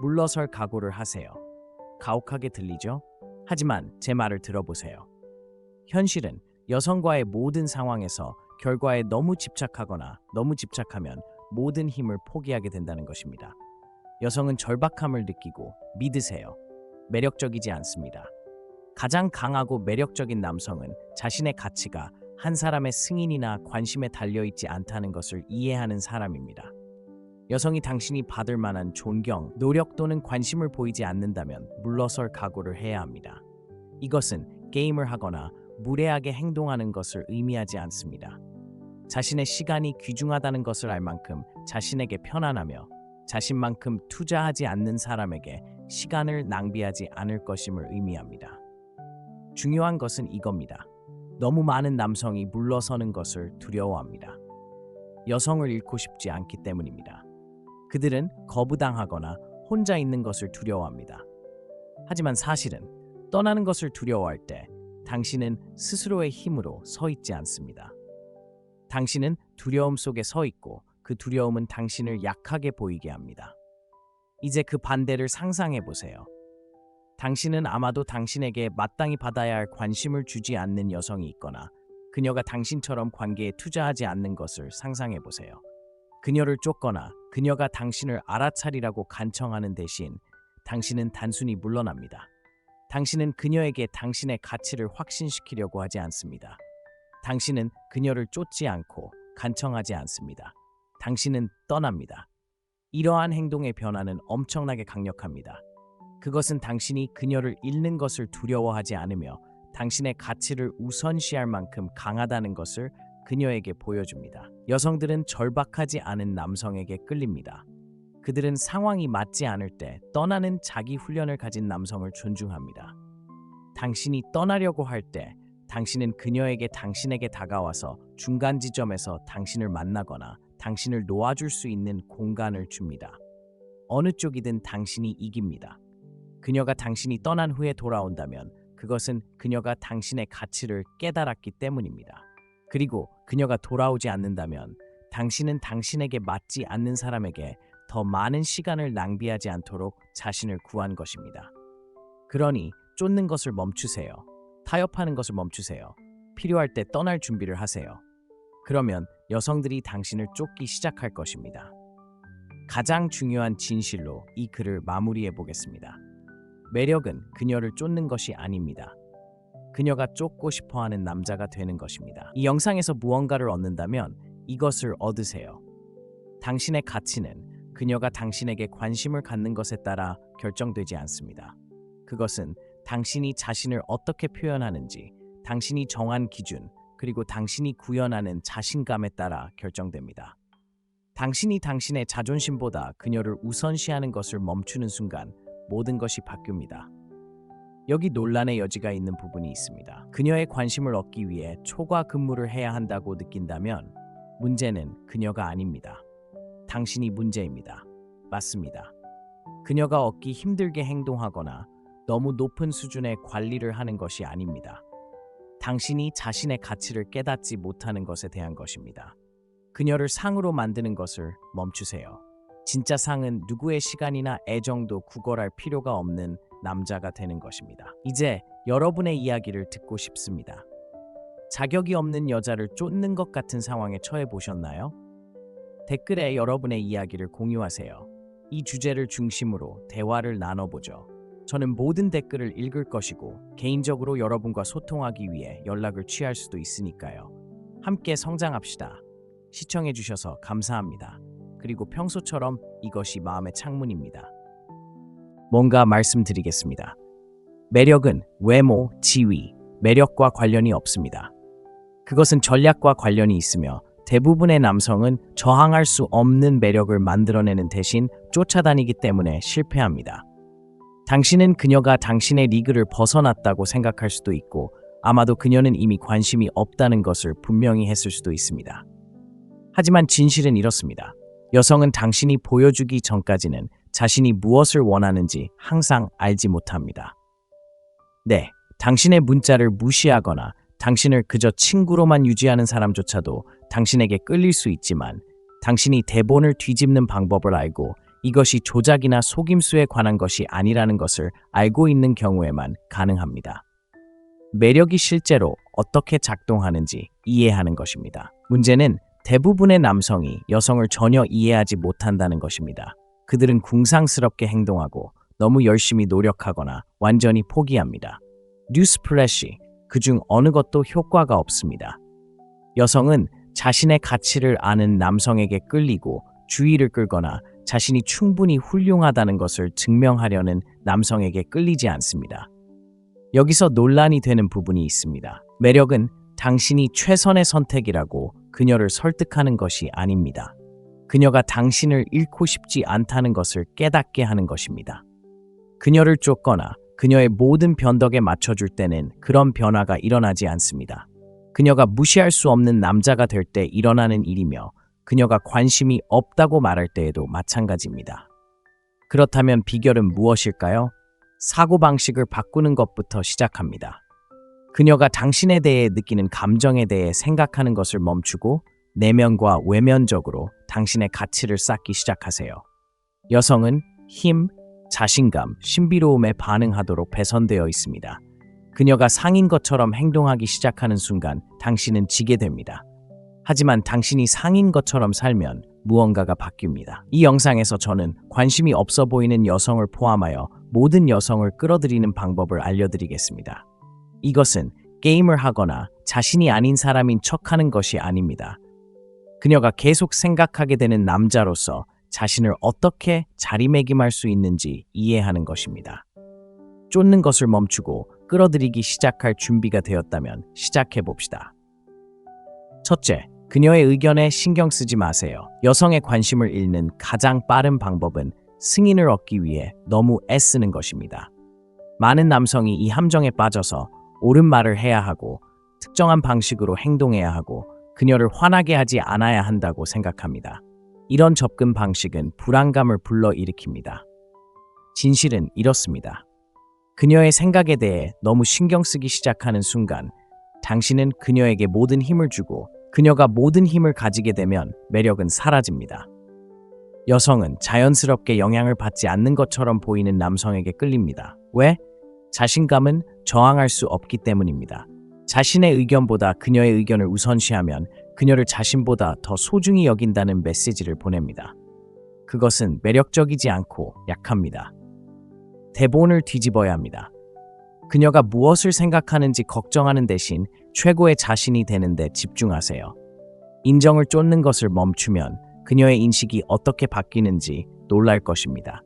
물러설 각오를 하세요. 가혹하게 들리죠? 하지만 제 말을 들어보세요. 현실은 여성과의 모든 상황에서 결과에 너무 집착하거나 너무 집착하면 모든 힘을 포기하게 된다는 것입니다. 여성은 절박함을 느끼고 믿으세요. 매력적이지 않습니다. 가장 강하고 매력적인 남성은 자신의 가치가 한 사람의 승인이나 관심에 달려있지 않다는 것을 이해하는 사람입니다. 여성이 당신이 받을 만한 존경, 노력 또는 관심을 보이지 않는다면 물러설 각오를 해야 합니다. 이것은 게임을 하거나 무례하게 행동하는 것을 의미하지 않습니다. 자신의 시간이 귀중하다는 것을 알 만큼 자신에게 편안하며 자신만큼 투자하지 않는 사람에게 시간을 낭비하지 않을 것임을 의미합니다. 중요한 것은 이겁니다. 너무 많은 남성이 물러서는 것을 두려워합니다. 여성을 잃고 싶지 않기 때문입니다. 그들은 거부당하거나 혼자 있는 것을 두려워합니다. 하지만 사실은 떠나는 것을 두려워할 때 당신은 스스로의 힘으로 서 있지 않습니다. 당신은 두려움 속에 서 있고 그 두려움은 당신을 약하게 보이게 합니다. 이제 그 반대를 상상해 보세요. 당신은 아마도 당신에게 마땅히 받아야 할 관심을 주지 않는 여성이 있거나 그녀가 당신처럼 관계에 투자하지 않는 것을 상상해 보세요. 그녀를 쫓거나 그녀가 당신을 알아차리라고 간청하는 대신 당신은 단순히 물러납니다. 당신은 그녀에게 당신의 가치를 확신시키려고 하지 않습니다. 당신은 그녀를 쫓지 않고 간청하지 않습니다. 당신은 떠납니다. 이러한 행동의 변화는 엄청나게 강력합니다. 그것은 당신이 그녀를 잃는 것을 두려워하지 않으며 당신의 가치를 우선시할 만큼 강하다는 것을 그녀에게 보여줍니다. 여성들은 절박하지 않은 남성에게 끌립니다. 그들은 상황이 맞지 않을 때 떠나는 자기 훈련을 가진 남성을 존중합니다. 당신이 떠나려고 할 때 당신은 그녀에게 당신에게 다가와서 중간 지점에서 당신을 만나거나 당신을 놓아줄 수 있는 공간을 줍니다. 어느 쪽이든 당신이 이깁니다. 그녀가 당신이 떠난 후에 돌아온다면 그것은 그녀가 당신의 가치를 깨달았기 때문입니다. 그리고 그녀가 돌아오지 않는다면 당신은 당신에게 맞지 않는 사람에게 더 많은 시간을 낭비하지 않도록 자신을 구한 것입니다. 그러니 쫓는 것을 멈추세요. 타협하는 것을 멈추세요. 필요할 때 떠날 준비를 하세요. 그러면 여성들이 당신을 쫓기 시작할 것입니다. 가장 중요한 진실로 이 글을 마무리해 보겠습니다. 매력은 그녀를 쫓는 것이 아닙니다. 그녀가 쫓고 싶어하는 남자가 되는 것입니다. 이 영상에서 무언가를 얻는다면 이것을 얻으세요. 당신의 가치는 그녀가 당신에게 관심을 갖는 것에 따라 결정되지 않습니다. 그것은 당신이 자신을 어떻게 표현하는지, 당신이 정한 기준, 그리고 당신이 구현하는 자신감에 따라 결정됩니다. 당신이 당신의 자존심보다 그녀를 우선시하는 것을 멈추는 순간 모든 것이 바뀝니다. 여기 논란의 여지가 있는 부분이 있습니다. 그녀의 관심을 얻기 위해 초과 근무를 해야 한다고 느낀다면 문제는 그녀가 아닙니다. 당신이 문제입니다. 맞습니다. 그녀가 얻기 힘들게 행동하거나 너무 높은 수준의 관리를 하는 것이 아닙니다. 당신이 자신의 가치를 깨닫지 못하는 것에 대한 것입니다. 그녀를 상으로 만드는 것을 멈추세요. 진짜 상은 누구의 시간이나 애정도 구걸할 필요가 없는 남자가 되는 것입니다. 이제 여러분의 이야기를 듣고 싶습니다. 자격이 없는 여자를 쫓는 것 같은 상황에 처해 보셨나요? 댓글에 여러분의 이야기를 공유하세요. 이 주제를 중심으로 대화를 나눠보죠. 저는 모든 댓글을 읽을 것이고 개인적으로 여러분과 소통하기 위해 연락을 취할 수도 있으니까요. 함께 성장합시다. 시청해주셔서 감사합니다. 그리고 평소처럼 이것이 마음의 창문입니다. 뭔가 말씀드리겠습니다. 매력은 외모, 지위, 매력과 관련이 없습니다. 그것은 전략과 관련이 있으며 대부분의 남성은 저항할 수 없는 매력을 만들어내는 대신 쫓아다니기 때문에 실패합니다. 당신은 그녀가 당신의 리그를 벗어났다고 생각할 수도 있고 아마도 그녀는 이미 관심이 없다는 것을 분명히 했을 수도 있습니다. 하지만 진실은 이렇습니다. 여성은 당신이 보여주기 전까지는 자신이 무엇을 원하는지 항상 알지 못합니다. 네, 당신의 문자를 무시하거나 당신을 그저 친구로만 유지하는 사람조차도 당신에게 끌릴 수 있지만 당신이 대본을 뒤집는 방법을 알고 이것이 조작이나 속임수에 관한 것이 아니라는 것을 알고 있는 경우에만 가능합니다. 매력이 실제로 어떻게 작동하는지 이해하는 것입니다. 문제는 대부분의 남성이 여성을 전혀 이해하지 못한다는 것입니다. 그들은 궁상스럽게 행동하고 너무 열심히 노력하거나 완전히 포기합니다. 뉴스플래시, 그중 어느 것도 효과가 없습니다. 여성은 자신의 가치를 아는 남성에게 끌리고 주의를 끌거나 자신이 충분히 훌륭하다는 것을 증명하려는 남성에게 끌리지 않습니다. 여기서 논란이 되는 부분이 있습니다. 매력은 당신이 최선의 선택이라고 그녀를 설득하는 것이 아닙니다. 그녀가 당신을 잃고 싶지 않다는 것을 깨닫게 하는 것입니다. 그녀를 쫓거나 그녀의 모든 변덕에 맞춰줄 때는 그런 변화가 일어나지 않습니다. 그녀가 무시할 수 없는 남자가 될 때 일어나는 일이며 그녀가 관심이 없다고 말할 때에도 마찬가지입니다. 그렇다면 비결은 무엇일까요? 사고방식을 바꾸는 것부터 시작합니다. 그녀가 당신에 대해 느끼는 감정에 대해 생각하는 것을 멈추고 내면과 외면적으로 당신의 가치를 쌓기 시작하세요. 여성은 힘, 자신감, 신비로움에 반응하도록 배선되어 있습니다. 그녀가 상인 것처럼 행동하기 시작하는 순간 당신은 지게 됩니다. 하지만 당신이 상인 것처럼 살면 무언가가 바뀝니다. 이 영상에서 저는 관심이 없어 보이는 여성을 포함하여 모든 여성을 끌어들이는 방법을 알려드리겠습니다. 이것은 게임을 하거나 자신이 아닌 사람인 척하는 것이 아닙니다. 그녀가 계속 생각하게 되는 남자로서 자신을 어떻게 자리매김할 수 있는지 이해하는 것입니다. 쫓는 것을 멈추고 끌어들이기 시작할 준비가 되었다면 시작해봅시다. 첫째, 그녀의 의견에 신경 쓰지 마세요. 여성의 관심을 잃는 가장 빠른 방법은 승인을 얻기 위해 너무 애쓰는 것입니다. 많은 남성이 이 함정에 빠져서 옳은 말을 해야 하고 특정한 방식으로 행동해야 하고 그녀를 화나게 하지 않아야 한다고 생각합니다. 이런 접근 방식은 불안감을 불러일으킵니다. 진실은 이렇습니다. 그녀의 생각에 대해 너무 신경 쓰기 시작하는 순간 당신은 그녀에게 모든 힘을 주고 그녀가 모든 힘을 가지게 되면 매력은 사라집니다. 여성은 자연스럽게 영향을 받지 않는 것처럼 보이는 남성에게 끌립니다. 왜? 자신감은 저항할 수 없기 때문입니다. 자신의 의견보다 그녀의 의견을 우선시하면 그녀를 자신보다 더 소중히 여긴다는 메시지를 보냅니다. 그것은 매력적이지 않고 약합니다. 대본을 뒤집어야 합니다. 그녀가 무엇을 생각하는지 걱정하는 대신 최고의 자신이 되는 데 집중하세요. 인정을 쫓는 것을 멈추면 그녀의 인식이 어떻게 바뀌는지 놀랄 것입니다.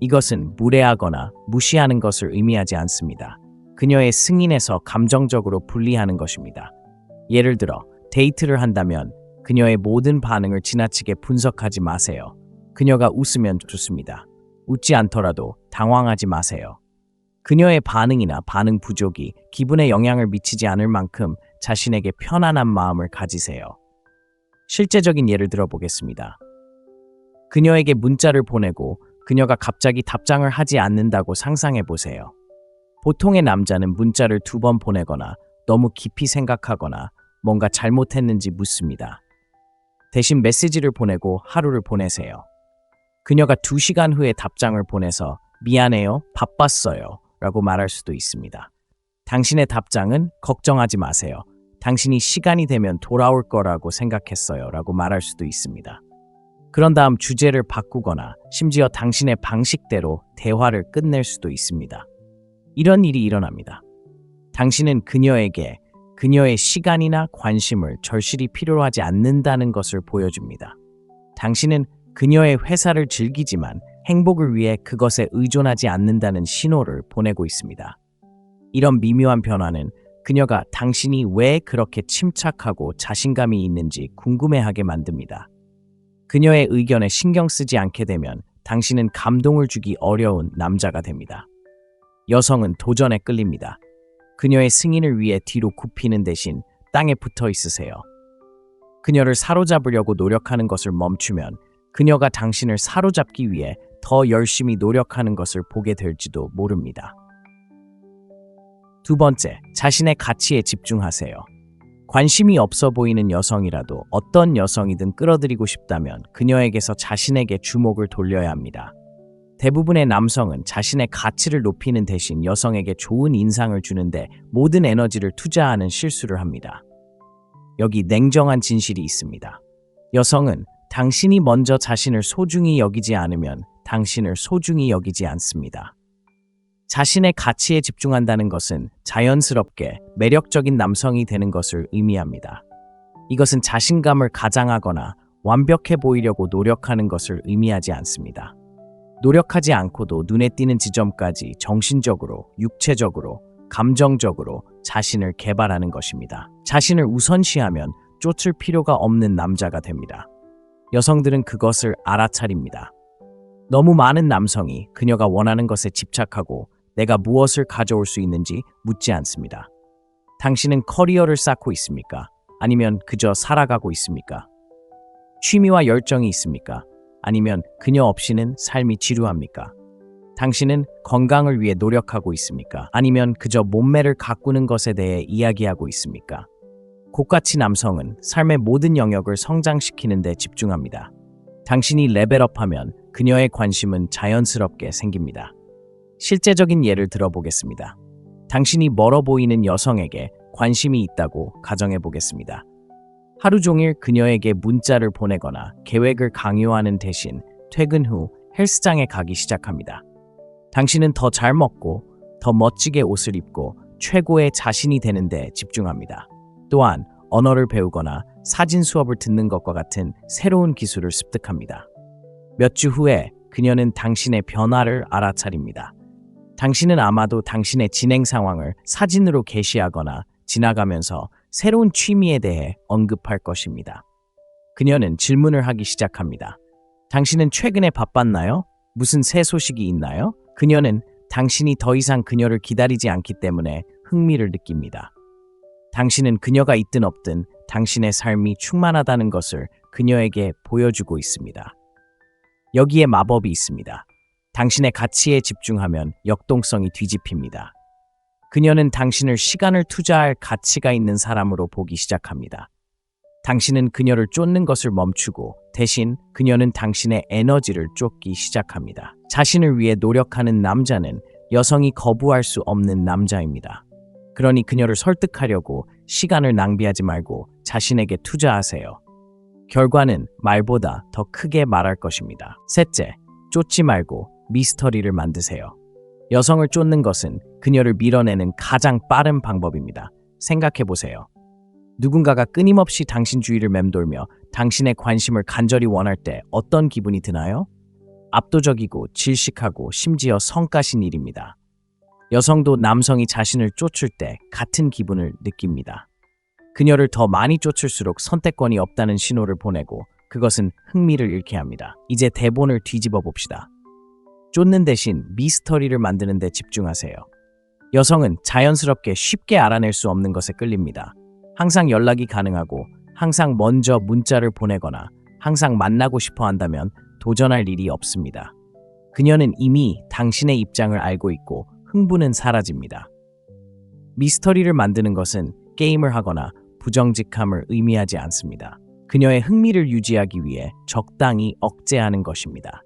이것은 무례하거나 무시하는 것을 의미하지 않습니다. 그녀의 승인에서 감정적으로 분리하는 것입니다. 예를 들어 데이트를 한다면 그녀의 모든 반응을 지나치게 분석하지 마세요. 그녀가 웃으면 좋습니다. 웃지 않더라도 당황하지 마세요. 그녀의 반응이나 반응 부족이 기분에 영향을 미치지 않을 만큼 자신에게 편안한 마음을 가지세요. 실제적인 예를 들어보겠습니다. 그녀에게 문자를 보내고 그녀가 갑자기 답장을 하지 않는다고 상상해 보세요. 보통의 남자는 문자를 2번 보내거나 너무 깊이 생각하거나 뭔가 잘못했는지 묻습니다. 대신 메시지를 보내고 하루를 보내세요. 그녀가 2시간 후에 답장을 보내서 미안해요, 바빴어요 라고 말할 수도 있습니다. 당신의 답장은 걱정하지 마세요. 당신이 시간이 되면 돌아올 거라고 생각했어요 라고 말할 수도 있습니다. 그런 다음 주제를 바꾸거나 심지어 당신의 방식대로 대화를 끝낼 수도 있습니다. 이런 일이 일어납니다. 당신은 그녀에게 그녀의 시간이나 관심을 절실히 필요로 하지 않는다는 것을 보여줍니다. 당신은 그녀의 회사를 즐기지만 행복을 위해 그것에 의존하지 않는다는 신호를 보내고 있습니다. 이런 미묘한 변화는 그녀가 당신이 왜 그렇게 침착하고 자신감이 있는지 궁금해하게 만듭니다. 그녀의 의견에 신경 쓰지 않게 되면 당신은 감동을 주기 어려운 남자가 됩니다. 여성은 도전에 끌립니다. 그녀의 승인을 위해 뒤로 굽히는 대신 땅에 붙어 있으세요. 그녀를 사로잡으려고 노력하는 것을 멈추면 그녀가 당신을 사로잡기 위해 더 열심히 노력하는 것을 보게 될지도 모릅니다. 두 번째, 자신의 가치에 집중하세요. 관심이 없어 보이는 여성이라도 어떤 여성이든 끌어들이고 싶다면 그녀에게서 자신에게 주목을 돌려야 합니다. 대부분의 남성은 자신의 가치를 높이는 대신 여성에게 좋은 인상을 주는데 모든 에너지를 투자하는 실수를 합니다. 여기 냉정한 진실이 있습니다. 여성은 당신이 먼저 자신을 소중히 여기지 않으면 당신을 소중히 여기지 않습니다. 자신의 가치에 집중한다는 것은 자연스럽게 매력적인 남성이 되는 것을 의미합니다. 이것은 자신감을 가장하거나 완벽해 보이려고 노력하는 것을 의미하지 않습니다. 노력하지 않고도 눈에 띄는 지점까지 정신적으로, 육체적으로, 감정적으로 자신을 개발하는 것입니다. 자신을 우선시하면 쫓을 필요가 없는 남자가 됩니다. 여성들은 그것을 알아차립니다. 너무 많은 남성이 그녀가 원하는 것에 집착하고 내가 무엇을 가져올 수 있는지 묻지 않습니다. 당신은 커리어를 쌓고 있습니까? 아니면 그저 살아가고 있습니까? 취미와 열정이 있습니까? 아니면 그녀 없이는 삶이 지루합니까? 당신은 건강을 위해 노력하고 있습니까? 아니면 그저 몸매를 가꾸는 것에 대해 이야기하고 있습니까? 고가치 남성은 삶의 모든 영역을 성장시키는 데 집중합니다. 당신이 레벨업하면 그녀의 관심은 자연스럽게 생깁니다. 실제적인 예를 들어보겠습니다. 당신이 멀어 보이는 여성에게 관심이 있다고 가정해 보겠습니다. 하루 종일 그녀에게 문자를 보내거나 계획을 강요하는 대신 퇴근 후 헬스장에 가기 시작합니다. 당신은 더 잘 먹고 더 멋지게 옷을 입고 최고의 자신이 되는 데 집중합니다. 또한 언어를 배우거나 사진 수업을 듣는 것과 같은 새로운 기술을 습득합니다. 몇 주 후에 그녀는 당신의 변화를 알아차립니다. 당신은 아마도 당신의 진행 상황을 사진으로 게시하거나 지나가면서 새로운 취미에 대해 언급할 것입니다. 그녀는 질문을 하기 시작합니다. 당신은 최근에 바빴나요? 무슨 새 소식이 있나요? 그녀는 당신이 더 이상 그녀를 기다리지 않기 때문에 흥미를 느낍니다. 당신은 그녀가 있든 없든 당신의 삶이 충만하다는 것을 그녀에게 보여주고 있습니다. 여기에 마법이 있습니다. 당신의 가치에 집중하면 역동성이 뒤집힙니다. 그녀는 당신을 시간을 투자할 가치가 있는 사람으로 보기 시작합니다. 당신은 그녀를 쫓는 것을 멈추고 대신 그녀는 당신의 에너지를 쫓기 시작합니다. 자신을 위해 노력하는 남자는 여성이 거부할 수 없는 남자입니다. 그러니 그녀를 설득하려고 시간을 낭비하지 말고 자신에게 투자하세요. 결과는 말보다 더 크게 말할 것입니다. 셋째, 쫓지 말고 미스터리를 만드세요. 여성을 쫓는 것은 그녀를 밀어내는 가장 빠른 방법입니다. 생각해 보세요. 누군가가 끊임없이 당신 주위를 맴돌며 당신의 관심을 간절히 원할 때 어떤 기분이 드나요? 압도적이고 질식하고 심지어 성가신 일입니다. 여성도 남성이 자신을 쫓을 때 같은 기분을 느낍니다. 그녀를 더 많이 쫓을수록 선택권이 없다는 신호를 보내고 그것은 흥미를 잃게 합니다. 이제 대본을 뒤집어 봅시다. 쫓는 대신 미스터리를 만드는 데 집중하세요. 여성은 자연스럽게 쉽게 알아낼 수 없는 것에 끌립니다. 항상 연락이 가능하고 항상 먼저 문자를 보내거나 항상 만나고 싶어 한다면 도전할 일이 없습니다. 그녀는 이미 당신의 입장을 알고 있고 흥분은 사라집니다. 미스터리를 만드는 것은 게임을 하거나 부정직함을 의미하지 않습니다. 그녀의 흥미를 유지하기 위해 적당히 억제하는 것입니다.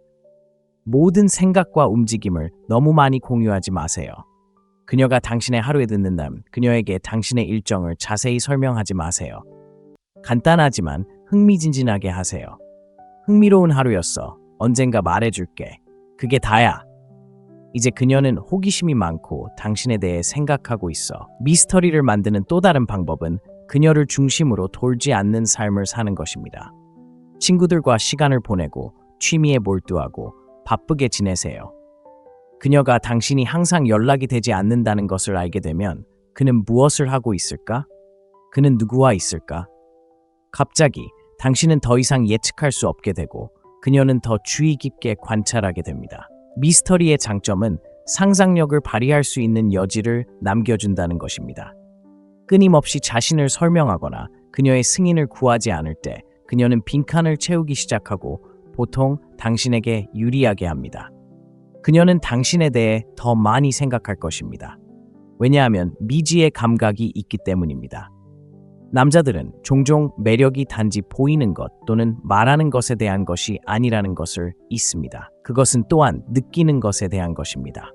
모든 생각과 움직임을 너무 많이 공유하지 마세요. 그녀가 당신의 하루에 듣는다면 그녀에게 당신의 일정을 자세히 설명하지 마세요. 간단하지만 흥미진진하게 하세요. 흥미로운 하루였어. 언젠가 말해줄게. 그게 다야. 이제 그녀는 호기심이 많고 당신에 대해 생각하고 있어. 미스터리를 만드는 또 다른 방법은 그녀를 중심으로 돌지 않는 삶을 사는 것입니다. 친구들과 시간을 보내고 취미에 몰두하고 바쁘게 지내세요. 그녀가 당신이 항상 연락이 되지 않는다는 것을 알게 되면 그는 무엇을 하고 있을까? 그는 누구와 있을까? 갑자기 당신은 더 이상 예측할 수 없게 되고 그녀는 더 주의 깊게 관찰하게 됩니다. 미스터리의 장점은 상상력을 발휘할 수 있는 여지를 남겨준다는 것입니다. 끊임없이 자신을 설명하거나 그녀의 승인을 구하지 않을 때 그녀는 빈칸을 채우기 시작하고 보통 당신에게 유리하게 합니다. 그녀는 당신에 대해 더 많이 생각할 것입니다. 왜냐하면 미지의 감각이 있기 때문입니다. 남자들은 종종 매력이 단지 보이는 것 또는 말하는 것에 대한 것이 아니라는 것을 잊습니다. 그것은 또한 느끼는 것에 대한 것입니다.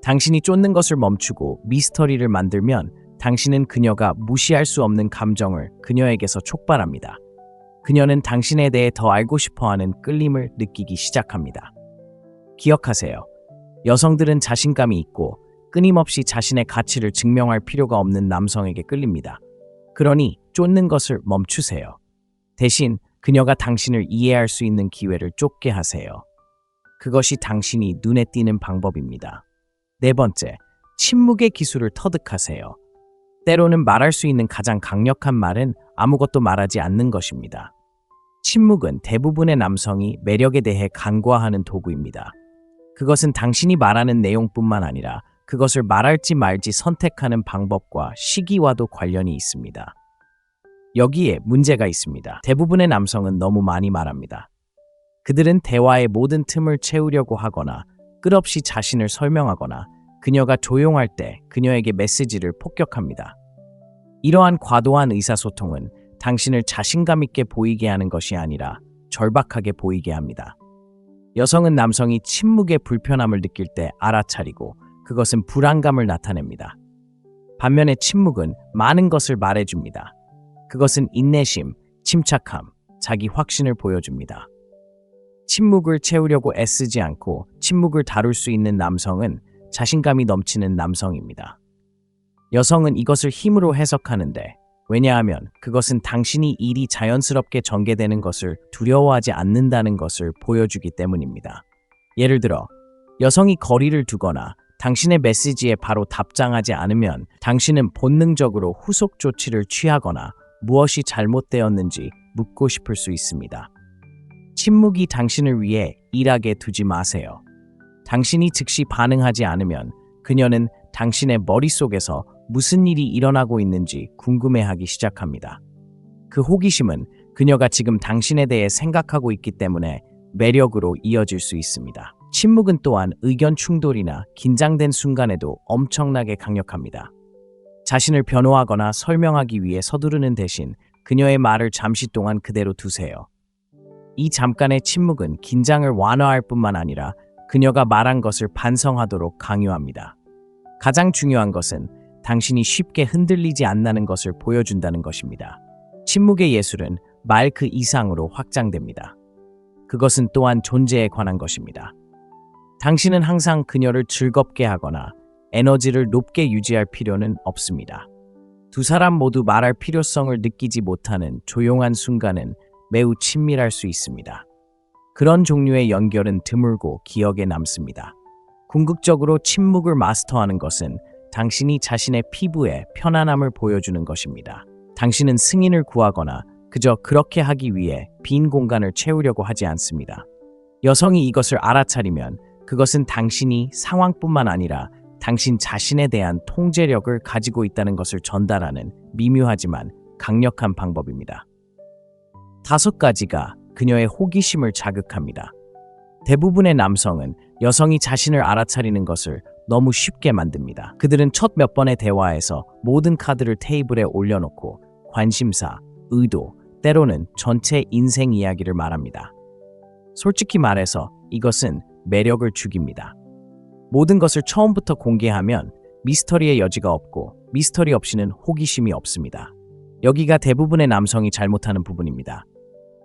당신이 쫓는 것을 멈추고 미스터리를 만들면 당신은 그녀가 무시할 수 없는 감정을 그녀에게서 촉발합니다. 그녀는 당신에 대해 더 알고 싶어하는 끌림을 느끼기 시작합니다. 기억하세요. 여성들은 자신감이 있고 끊임없이 자신의 가치를 증명할 필요가 없는 남성에게 끌립니다. 그러니 쫓는 것을 멈추세요. 대신 그녀가 당신을 이해할 수 있는 기회를 쫓게 하세요. 그것이 당신이 눈에 띄는 방법입니다. 네 번째, 침묵의 기술을 터득하세요. 때로는 말할 수 있는 가장 강력한 말은 아무것도 말하지 않는 것입니다. 침묵은 대부분의 남성이 매력에 대해 간과하는 도구입니다. 그것은 당신이 말하는 내용뿐만 아니라 그것을 말할지 말지 선택하는 방법과 시기와도 관련이 있습니다. 여기에 문제가 있습니다. 대부분의 남성은 너무 많이 말합니다. 그들은 대화의 모든 틈을 채우려고 하거나 끝없이 자신을 설명하거나 그녀가 조용할 때 그녀에게 메시지를 폭격합니다. 이러한 과도한 의사소통은 당신을 자신감 있게 보이게 하는 것이 아니라 절박하게 보이게 합니다. 여성은 남성이 침묵의 불편함을 느낄 때 알아차리고 그것은 불안감을 나타냅니다. 반면에 침묵은 많은 것을 말해줍니다. 그것은 인내심, 침착함, 자기 확신을 보여줍니다. 침묵을 채우려고 애쓰지 않고 침묵을 다룰 수 있는 남성은 자신감이 넘치는 남성입니다. 여성은 이것을 힘으로 해석하는데, 왜냐하면 그것은 당신이 일이 자연스럽게 전개되는 것을 두려워하지 않는다는 것을 보여주기 때문입니다. 예를 들어, 여성이 거리를 두거나 당신의 메시지에 바로 답장하지 않으면 당신은 본능적으로 후속 조치를 취하거나 무엇이 잘못되었는지 묻고 싶을 수 있습니다. 침묵이 당신을 위해 일하게 두지 마세요. 당신이 즉시 반응하지 않으면 그녀는 당신의 머릿속에서 무슨 일이 일어나고 있는지 궁금해하기 시작합니다. 그 호기심은 그녀가 지금 당신에 대해 생각하고 있기 때문에 매력으로 이어질 수 있습니다. 침묵은 또한 의견 충돌이나 긴장된 순간에도 엄청나게 강력합니다. 자신을 변호하거나 설명하기 위해 서두르는 대신 그녀의 말을 잠시 동안 그대로 두세요. 이 잠깐의 침묵은 긴장을 완화할 뿐만 아니라 그녀가 말한 것을 반성하도록 강요합니다. 가장 중요한 것은 당신이 쉽게 흔들리지 않는 것을 보여준다는 것입니다. 침묵의 예술은 말 그 이상으로 확장됩니다. 그것은 또한 존재에 관한 것입니다. 당신은 항상 그녀를 즐겁게 하거나 에너지를 높게 유지할 필요는 없습니다. 두 사람 모두 말할 필요성을 느끼지 못하는 조용한 순간은 매우 친밀할 수 있습니다. 그런 종류의 연결은 드물고 기억에 남습니다. 궁극적으로 침묵을 마스터하는 것은 당신이 자신의 피부에 편안함을 보여주는 것입니다. 당신은 승인을 구하거나 그저 그렇게 하기 위해 빈 공간을 채우려고 하지 않습니다. 여성이 이것을 알아차리면 그것은 당신이 상황뿐만 아니라 당신 자신에 대한 통제력을 가지고 있다는 것을 전달하는 미묘하지만 강력한 방법입니다. 5가지가 그녀의 호기심을 자극합니다. 대부분의 남성은 여성이 자신을 알아차리는 것을 너무 쉽게 만듭니다. 그들은 첫 몇 번의 대화에서 모든 카드를 테이블에 올려놓고 관심사, 의도, 때로는 전체 인생 이야기를 말합니다. 솔직히 말해서 이것은 매력을 죽입니다. 모든 것을 처음부터 공개하면 미스터리의 여지가 없고 미스터리 없이는 호기심이 없습니다. 여기가 대부분의 남성이 잘못하는 부분입니다.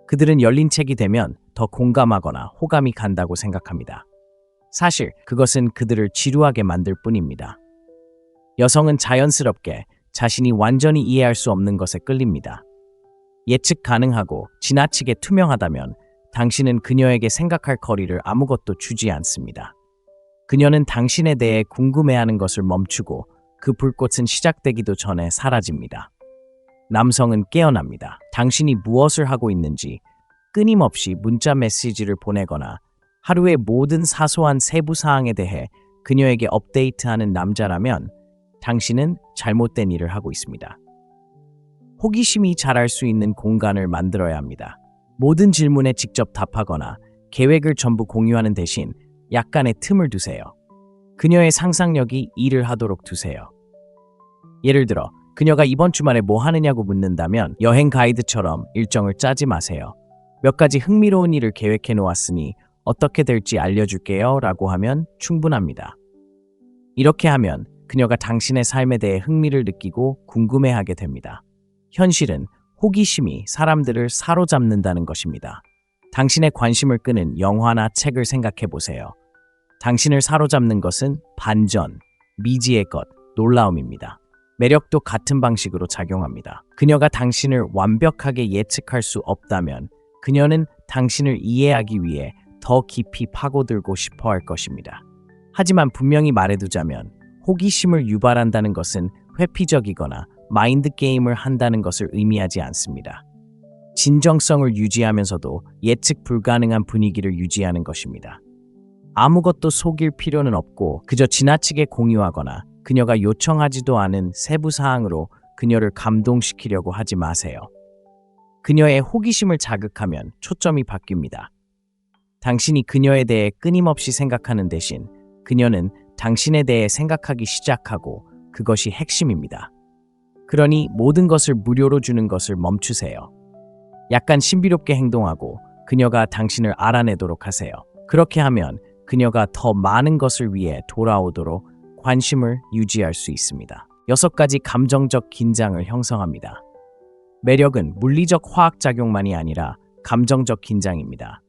그들은 열린 책이 되면 더 공감하거나 호감이 간다고 생각합니다. 사실 그것은 그들을 지루하게 만들 뿐입니다. 여성은 자연스럽게 자신이 완전히 이해할 수 없는 것에 끌립니다. 예측 가능하고 지나치게 투명하다면 당신은 그녀에게 생각할 거리를 아무것도 주지 않습니다. 그녀는 당신에 대해 궁금해하는 것을 멈추고 그 불꽃은 시작되기도 전에 사라집니다. 남성은 깨어납니다. 당신이 무엇을 하고 있는지 끊임없이 문자 메시지를 보내거나 하루의 모든 사소한 세부 사항에 대해 그녀에게 업데이트하는 남자라면 당신은 잘못된 일을 하고 있습니다. 호기심이 자랄 수 있는 공간을 만들어야 합니다. 모든 질문에 직접 답하거나 계획을 전부 공유하는 대신 약간의 틈을 두세요. 그녀의 상상력이 일을 하도록 두세요. 예를 들어 그녀가 이번 주말에 뭐 하느냐고 묻는다면 여행 가이드처럼 일정을 짜지 마세요. 몇 가지 흥미로운 일을 계획해 놓았으니 어떻게 될지 알려줄게요 라고 하면 충분합니다. 이렇게 하면 그녀가 당신의 삶에 대해 흥미를 느끼고 궁금해하게 됩니다. 현실은 호기심이 사람들을 사로잡는다는 것입니다. 당신의 관심을 끄는 영화나 책을 생각해 보세요. 당신을 사로잡는 것은 반전, 미지의 것, 놀라움입니다. 매력도 같은 방식으로 작용합니다. 그녀가 당신을 완벽하게 예측할 수 없다면 그녀는 당신을 이해하기 위해 더 깊이 파고들고 싶어 할 것입니다. 하지만 분명히 말해두자면 호기심을 유발한다는 것은 회피적이거나 마인드 게임을 한다는 것을 의미하지 않습니다. 진정성을 유지하면서도 예측 불가능한 분위기를 유지하는 것입니다. 아무것도 속일 필요는 없고 그저 지나치게 공유하거나 그녀가 요청하지도 않은 세부 사항으로 그녀를 감동시키려고 하지 마세요. 그녀의 호기심을 자극하면 초점이 바뀝니다. 당신이 그녀에 대해 끊임없이 생각하는 대신 그녀는 당신에 대해 생각하기 시작하고 그것이 핵심입니다. 그러니 모든 것을 무료로 주는 것을 멈추세요. 약간 신비롭게 행동하고 그녀가 당신을 알아내도록 하세요. 그렇게 하면 그녀가 더 많은 것을 위해 돌아오도록 관심을 유지할 수 있습니다. 6가지 감정적 긴장을 형성합니다. 매력은 물리적 화학작용만이 아니라 감정적 긴장입니다.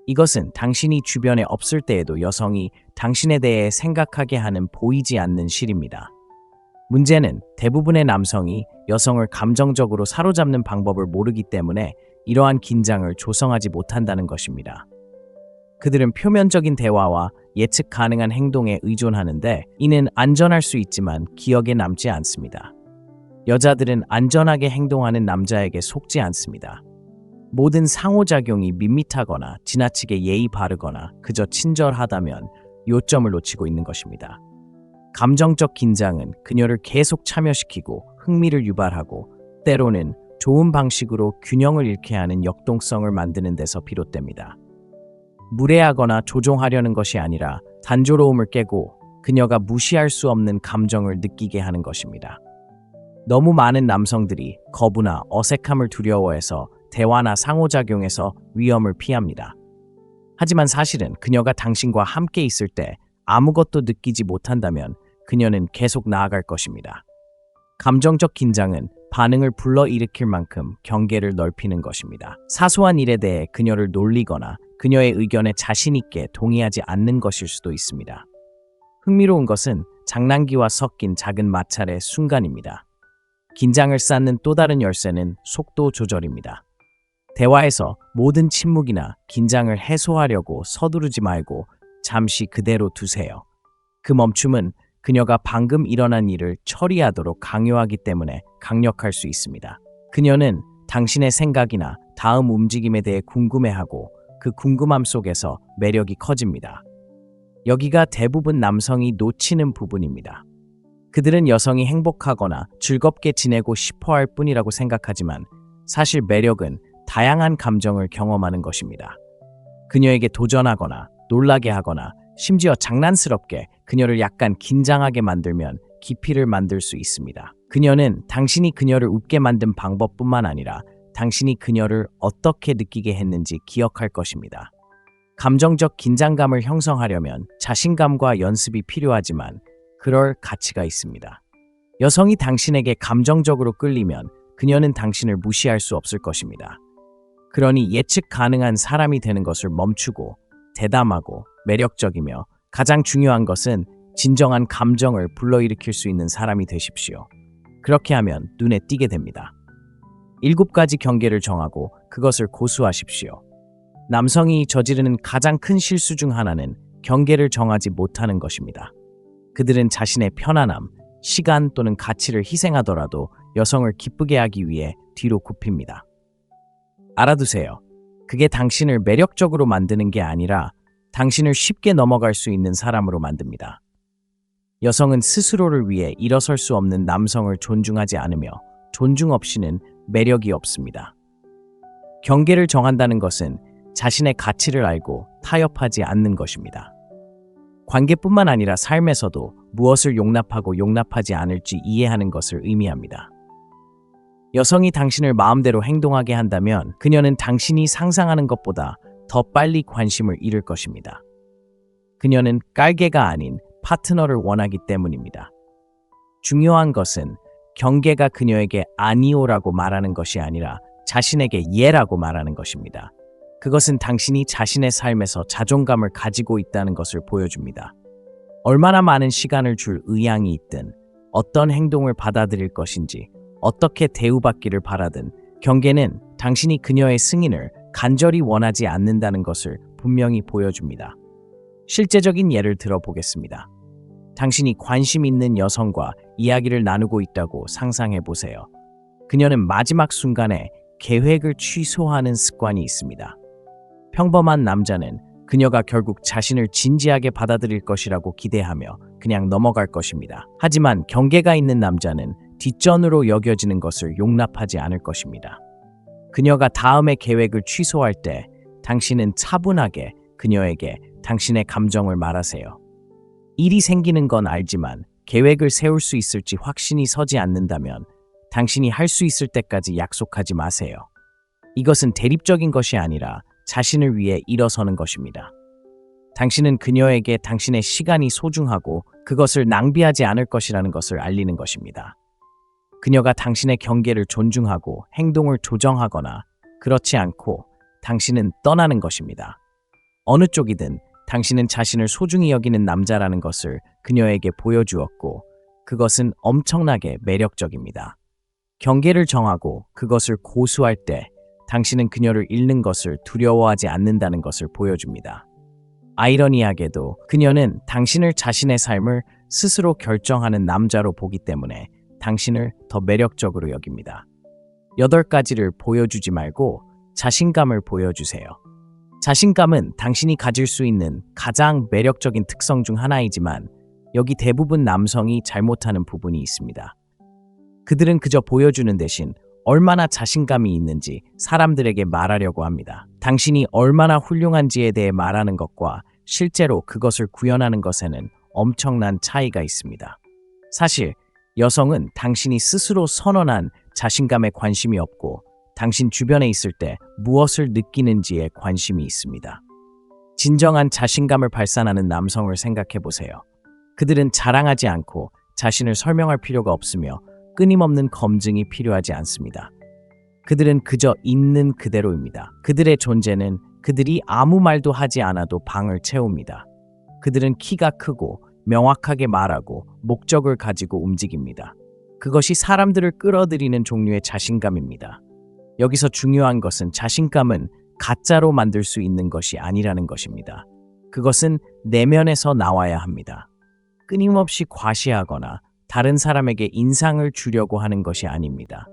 이것은 당신이 주변에 없을 때에도 여성이 당신에 대해 생각하게 하는 보이지 않는 실입니다. 문제는 대부분의 남성이 여성을 감정적으로 사로잡는 방법을 모르기 때문에 이러한 긴장을 조성하지 못한다는 것입니다. 그들은 표면적인 대화와 예측 가능한 행동에 의존하는데 이는 안전할 수 있지만 기억에 남지 않습니다. 여자들은 안전하게 행동하는 남자에게 속지 않습니다. 모든 상호작용이 밋밋하거나 지나치게 예의 바르거나 그저 친절하다면 요점을 놓치고 있는 것입니다. 감정적 긴장은 그녀를 계속 참여시키고 흥미를 유발하고 때로는 좋은 방식으로 균형을 잃게 하는 역동성을 만드는 데서 비롯됩니다. 무례하거나 조종하려는 것이 아니라 단조로움을 깨고 그녀가 무시할 수 없는 감정을 느끼게 하는 것입니다. 너무 많은 남성들이 거부나 어색함을 두려워해서 대화나 상호작용에서 위험을 피합니다. 하지만 사실은 그녀가 당신과 함께 있을 때 아무것도 느끼지 못한다면 그녀는 계속 나아갈 것입니다. 감정적 긴장은 반응을 불러일으킬 만큼 경계를 넓히는 것입니다. 사소한 일에 대해 그녀를 놀리거나 그녀의 의견에 자신 있게 동의하지 않는 것일 수도 있습니다. 흥미로운 것은 장난기와 섞인 작은 마찰의 순간입니다. 긴장을 쌓는 또 다른 열쇠는 속도 조절입니다. 대화에서 모든 침묵이나 긴장을 해소하려고 서두르지 말고 잠시 그대로 두세요. 그 멈춤은 그녀가 방금 일어난 일을 처리하도록 강요하기 때문에 강력할 수 있습니다. 그녀는 당신의 생각이나 다음 움직임에 대해 궁금해하고 그 궁금함 속에서 매력이 커집니다. 여기가 대부분 남성이 놓치는 부분입니다. 그들은 여성이 행복하거나 즐겁게 지내고 싶어 할 뿐이라고 생각하지만 사실 매력은 다양한 감정을 경험하는 것입니다. 그녀에게 도전하거나 놀라게 하거나 심지어 장난스럽게 그녀를 약간 긴장하게 만들면 깊이를 만들 수 있습니다. 그녀는 당신이 그녀를 웃게 만든 방법뿐만 아니라 당신이 그녀를 어떻게 느끼게 했는지 기억할 것입니다. 감정적 긴장감을 형성하려면 자신감과 연습이 필요하지만 그럴 가치가 있습니다. 여성이 당신에게 감정적으로 끌리면 그녀는 당신을 무시할 수 없을 것입니다. 그러니 예측 가능한 사람이 되는 것을 멈추고 대담하고 매력적이며 가장 중요한 것은 진정한 감정을 불러일으킬 수 있는 사람이 되십시오. 그렇게 하면 눈에 띄게 됩니다. 7가지 경계를 정하고 그것을 고수하십시오. 남성이 저지르는 가장 큰 실수 중 하나는 경계를 정하지 못하는 것입니다. 그들은 자신의 편안함, 시간 또는 가치를 희생하더라도 여성을 기쁘게 하기 위해 뒤로 굽힙니다. 알아두세요. 그게 당신을 매력적으로 만드는 게 아니라 당신을 쉽게 넘어갈 수 있는 사람으로 만듭니다. 여성은 스스로를 위해 일어설 수 없는 남성을 존중하지 않으며 존중 없이는 매력이 없습니다. 경계를 정한다는 것은 자신의 가치를 알고 타협하지 않는 것입니다. 관계뿐만 아니라 삶에서도 무엇을 용납하고 용납하지 않을지 이해하는 것을 의미합니다. 여성이 당신을 마음대로 행동하게 한다면 그녀는 당신이 상상하는 것보다 더 빨리 관심을 잃을 것입니다. 그녀는 깔개가 아닌 파트너를 원하기 때문입니다. 중요한 것은 경계가 그녀에게 아니오라고 말하는 것이 아니라 자신에게 예라고 말하는 것입니다. 그것은 당신이 자신의 삶에서 자존감을 가지고 있다는 것을 보여줍니다. 얼마나 많은 시간을 줄 의향이 있든 어떤 행동을 받아들일 것인지 어떻게 대우받기를 바라든 경계는 당신이 그녀의 승인을 간절히 원하지 않는다는 것을 분명히 보여줍니다. 실제적인 예를 들어보겠습니다. 당신이 관심 있는 여성과 이야기를 나누고 있다고 상상해 보세요. 그녀는 마지막 순간에 계획을 취소하는 습관이 있습니다. 평범한 남자는 그녀가 결국 자신을 진지하게 받아들일 것이라고 기대하며 그냥 넘어갈 것입니다. 하지만 경계가 있는 남자는 뒷전으로 여겨지는 것을 용납하지 않을 것입니다. 그녀가 다음의 계획을 취소할 때 당신은 차분하게 그녀에게 당신의 감정을 말하세요. 일이 생기는 건 알지만 계획을 세울 수 있을지 확신이 서지 않는다면 당신이 할 수 있을 때까지 약속하지 마세요. 이것은 대립적인 것이 아니라 자신을 위해 일어서는 것입니다. 당신은 그녀에게 당신의 시간이 소중하고 그것을 낭비하지 않을 것이라는 것을 알리는 것입니다. 그녀가 당신의 경계를 존중하고 행동을 조정하거나 그렇지 않고 당신은 떠나는 것입니다. 어느 쪽이든 당신은 자신을 소중히 여기는 남자라는 것을 그녀에게 보여주었고 그것은 엄청나게 매력적입니다. 경계를 정하고 그것을 고수할 때 당신은 그녀를 잃는 것을 두려워하지 않는다는 것을 보여줍니다. 아이러니하게도 그녀는 당신을 자신의 삶을 스스로 결정하는 남자로 보기 때문에 당신을 더 매력적으로 여깁니다. 8가지를 보여주지 말고 자신감을 보여주세요. 자신감은 당신이 가질 수 있는 가장 매력적인 특성 중 하나이지만 여기 대부분 남성이 잘못하는 부분이 있습니다. 그들은 그저 보여주는 대신 얼마나 자신감이 있는지 사람들에게 말하려고 합니다. 당신이 얼마나 훌륭한지에 대해 말하는 것과 실제로 그것을 구현하는 것에는 엄청난 차이가 있습니다. 사실 여성은 당신이 스스로 선언한 자신감에 관심이 없고 당신 주변에 있을 때 무엇을 느끼는지에 관심이 있습니다. 진정한 자신감을 발산하는 남성을 생각해 보세요. 그들은 자랑하지 않고 자신을 설명할 필요가 없으며 끊임없는 검증이 필요하지 않습니다. 그들은 그저 있는 그대로입니다. 그들의 존재는 그들이 아무 말도 하지 않아도 방을 채웁니다. 그들은 키가 크고 명확하게 말하고 목적을 가지고 움직입니다. 그것이 사람들을 끌어들이는 종류의 자신감입니다. 여기서 중요한 것은 자신감은 가짜로 만들 수 있는 것이 아니라는 것입니다. 그것은 내면에서 나와야 합니다. 끊임없이 과시하거나 다른 사람에게 인상을 주려고 하는 것이 아닙니다.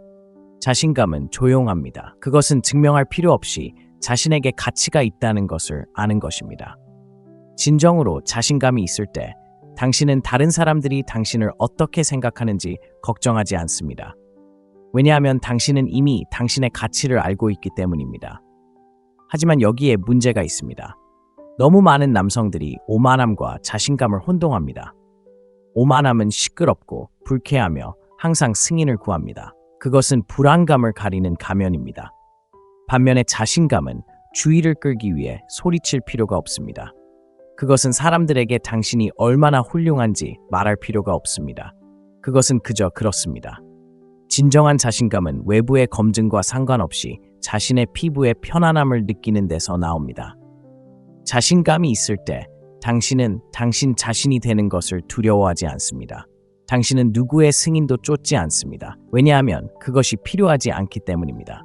자신감은 조용합니다. 그것은 증명할 필요 없이 자신에게 가치가 있다는 것을 아는 것입니다. 진정으로 자신감이 있을 때 당신은 다른 사람들이 당신을 어떻게 생각하는지 걱정하지 않습니다. 왜냐하면 당신은 이미 당신의 가치를 알고 있기 때문입니다. 하지만 여기에 문제가 있습니다. 너무 많은 남성들이 오만함과 자신감을 혼동합니다. 오만함은 시끄럽고 불쾌하며 항상 승인을 구합니다. 그것은 불안감을 가리는 가면입니다. 반면에 자신감은 주의를 끌기 위해 소리칠 필요가 없습니다. 그것은 사람들에게 당신이 얼마나 훌륭한지 말할 필요가 없습니다. 그것은 그저 그렇습니다. 진정한 자신감은 외부의 검증과 상관없이 자신의 피부의 편안함을 느끼는 데서 나옵니다. 자신감이 있을 때 당신은 당신 자신이 되는 것을 두려워하지 않습니다. 당신은 누구의 승인도 쫓지 않습니다. 왜냐하면 그것이 필요하지 않기 때문입니다.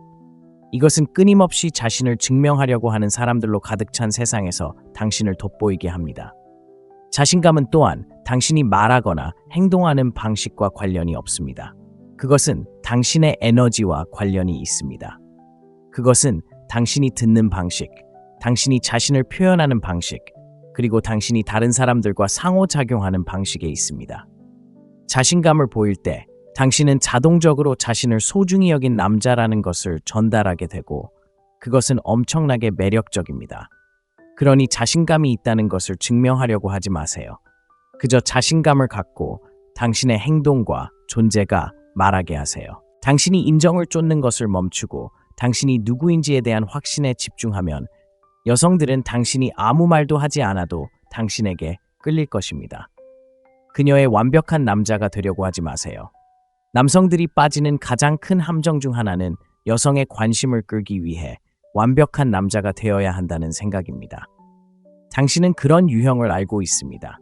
이것은 끊임없이 자신을 증명하려고 하는 사람들로 가득 찬 세상에서 당신을 돋보이게 합니다. 자신감은 또한 당신이 말하거나 행동하는 방식과 관련이 없습니다. 그것은 당신의 에너지와 관련이 있습니다. 그것은 당신이 듣는 방식, 당신이 자신을 표현하는 방식, 그리고 당신이 다른 사람들과 상호작용하는 방식에 있습니다. 자신감을 보일 때 당신은 자동적으로 자신을 소중히 여긴 남자라는 것을 전달하게 되고 그것은 엄청나게 매력적입니다. 그러니 자신감이 있다는 것을 증명하려고 하지 마세요. 그저 자신감을 갖고 당신의 행동과 존재가 말하게 하세요. 당신이 인정을 쫓는 것을 멈추고 당신이 누구인지에 대한 확신에 집중하면 여성들은 당신이 아무 말도 하지 않아도 당신에게 끌릴 것입니다. 그녀의 완벽한 남자가 되려고 하지 마세요. 남성들이 빠지는 가장 큰 함정 중 하나는 여성의 관심을 끌기 위해 완벽한 남자가 되어야 한다는 생각입니다. 당신은 그런 유형을 알고 있습니다.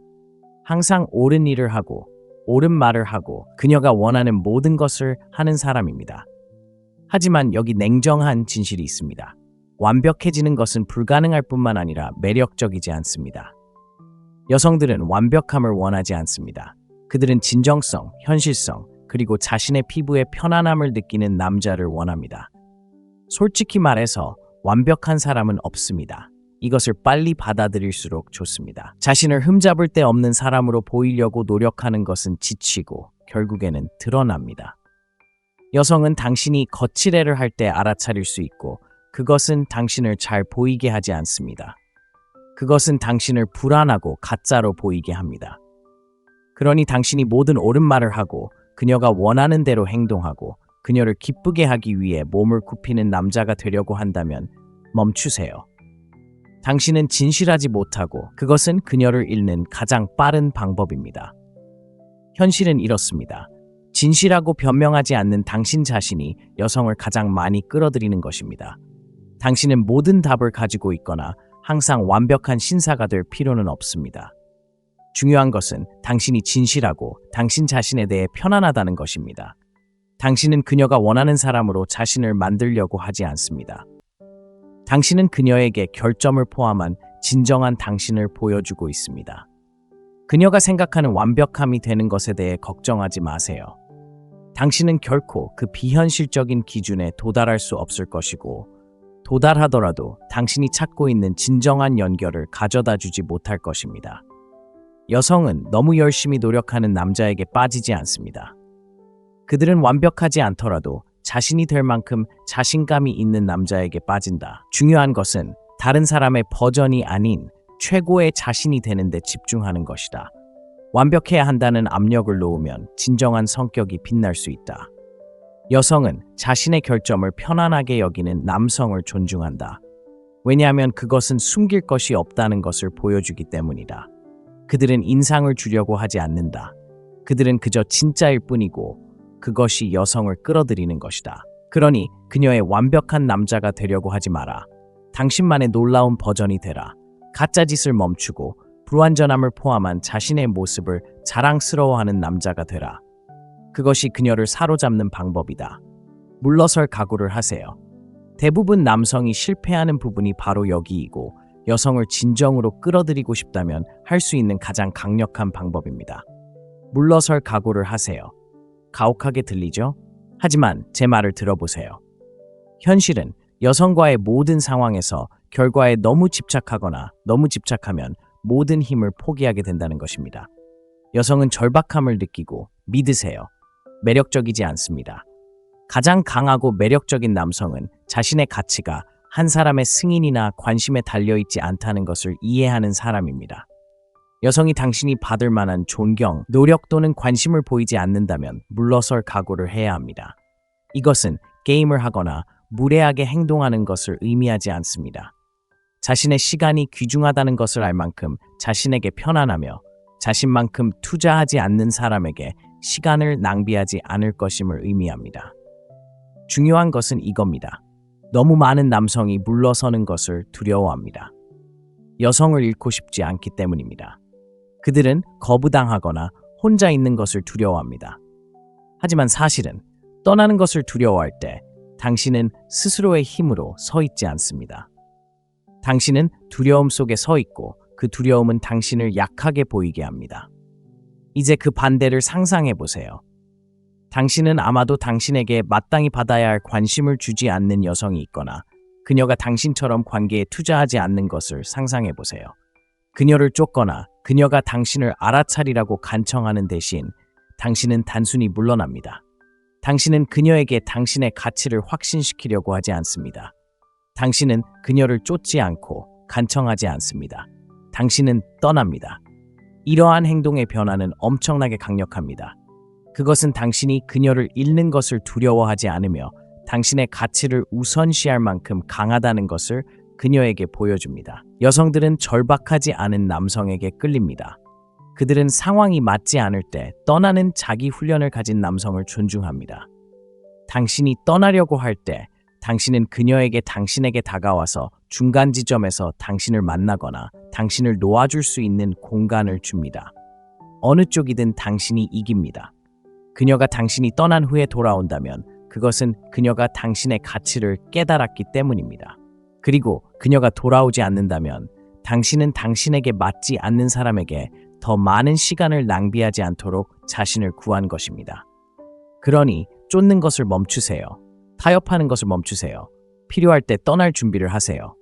항상 옳은 일을 하고 옳은 말을 하고 그녀가 원하는 모든 것을 하는 사람입니다. 하지만 여기 냉정한 진실이 있습니다. 완벽해지는 것은 불가능할 뿐만 아니라 매력적이지 않습니다. 여성들은 완벽함을 원하지 않습니다. 그들은 진정성, 현실성, 그리고 자신의 피부의 편안함을 느끼는 남자를 원합니다. 솔직히 말해서 완벽한 사람은 없습니다. 이것을 빨리 받아들일수록 좋습니다. 자신을 흠잡을 데 없는 사람으로 보이려고 노력하는 것은 지치고 결국에는 드러납니다. 여성은 당신이 거칠애를 할 때 알아차릴 수 있고 그것은 당신을 잘 보이게 하지 않습니다. 그것은 당신을 불안하고 가짜로 보이게 합니다. 그러니 당신이 모든 옳은 말을 하고 그녀가 원하는 대로 행동하고 그녀를 기쁘게 하기 위해 몸을 굽히는 남자가 되려고 한다면 멈추세요. 당신은 진실하지 못하고 그것은 그녀를 잃는 가장 빠른 방법입니다. 현실은 이렇습니다. 진실하고 변명하지 않는 당신 자신이 여성을 가장 많이 끌어들이는 것입니다. 당신은 모든 답을 가지고 있거나 항상 완벽한 신사가 될 필요는 없습니다. 중요한 것은 당신이 진실하고 당신 자신에 대해 편안하다는 것입니다. 당신은 그녀가 원하는 사람으로 자신을 만들려고 하지 않습니다. 당신은 그녀에게 결점을 포함한 진정한 당신을 보여주고 있습니다. 그녀가 생각하는 완벽함이 되는 것에 대해 걱정하지 마세요. 당신은 결코 그 비현실적인 기준에 도달할 수 없을 것이고, 도달하더라도 당신이 찾고 있는 진정한 연결을 가져다 주지 못할 것입니다. 여성은 너무 열심히 노력하는 남자에게 빠지지 않습니다. 그들은 완벽하지 않더라도 자신이 될 만큼 자신감이 있는 남자에게 빠진다. 중요한 것은 다른 사람의 버전이 아닌 최고의 자신이 되는 데 집중하는 것이다. 완벽해야 한다는 압력을 놓으면 진정한 성격이 빛날 수 있다. 여성은 자신의 결점을 편안하게 여기는 남성을 존중한다. 왜냐하면 그것은 숨길 것이 없다는 것을 보여주기 때문이다. 그들은 인상을 주려고 하지 않는다. 그들은 그저 진짜일 뿐이고 그것이 여성을 끌어들이는 것이다. 그러니 그녀의 완벽한 남자가 되려고 하지 마라. 당신만의 놀라운 버전이 되라. 가짜 짓을 멈추고 불완전함을 포함한 자신의 모습을 자랑스러워하는 남자가 되라. 그것이 그녀를 사로잡는 방법이다. 물러설 각오를 하세요. 대부분 남성이 실패하는 부분이 바로 여기이고 여성을 진정으로 끌어들이고 싶다면 할 수 있는 가장 강력한 방법입니다. 물러설 각오를 하세요. 가혹하게 들리죠? 하지만 제 말을 들어보세요. 현실은 여성과의 모든 상황에서 결과에 너무 집착하거나 너무 집착하면 모든 힘을 포기하게 된다는 것입니다. 여성은 절박함을 느끼고 믿으세요. 매력적이지 않습니다. 가장 강하고 매력적인 남성은 자신의 가치가 한 사람의 승인이나 관심에 달려있지 않다는 것을 이해하는 사람입니다. 여성이 당신이 받을 만한 존경, 노력 또는 관심을 보이지 않는다면 물러설 각오를 해야 합니다. 이것은 게임을 하거나 무례하게 행동하는 것을 의미하지 않습니다. 자신의 시간이 귀중하다는 것을 알 만큼 자신에게 편안하며 자신만큼 투자하지 않는 사람에게 시간을 낭비하지 않을 것임을 의미합니다. 중요한 것은 이겁니다. 너무 많은 남성이 물러서는 것을 두려워합니다. 여성을 잃고 싶지 않기 때문입니다. 그들은 거부당하거나 혼자 있는 것을 두려워합니다. 하지만 사실은 떠나는 것을 두려워할 때 당신은 스스로의 힘으로 서 있지 않습니다. 당신은 두려움 속에 서 있고 그 두려움은 당신을 약하게 보이게 합니다. 이제 그 반대를 상상해 보세요. 당신은 아마도 당신에게 마땅히 받아야 할 관심을 주지 않는 여성이 있거나 그녀가 당신처럼 관계에 투자하지 않는 것을 상상해 보세요. 그녀를 쫓거나 그녀가 당신을 알아차리라고 간청하는 대신 당신은 단순히 물러납니다. 당신은 그녀에게 당신의 가치를 확신시키려고 하지 않습니다. 당신은 그녀를 쫓지 않고 간청하지 않습니다. 당신은 떠납니다. 이러한 행동의 변화는 엄청나게 강력합니다. 그것은 당신이 그녀를 잃는 것을 두려워하지 않으며 당신의 가치를 우선시할 만큼 강하다는 것을 그녀에게 보여줍니다. 여성들은 절박하지 않은 남성에게 끌립니다. 그들은 상황이 맞지 않을 때 떠나는 자기 훈련을 가진 남성을 존중합니다. 당신이 떠나려고 할 때 당신은 그녀에게 당신에게 다가와서 중간 지점에서 당신을 만나거나 당신을 놓아줄 수 있는 공간을 줍니다. 어느 쪽이든 당신이 이깁니다. 그녀가 당신이 떠난 후에 돌아온다면 그것은 그녀가 당신의 가치를 깨달았기 때문입니다. 그리고 그녀가 돌아오지 않는다면 당신은 당신에게 맞지 않는 사람에게 더 많은 시간을 낭비하지 않도록 자신을 구한 것입니다. 그러니 쫓는 것을 멈추세요. 타협하는 것을 멈추세요. 필요할 때 떠날 준비를 하세요.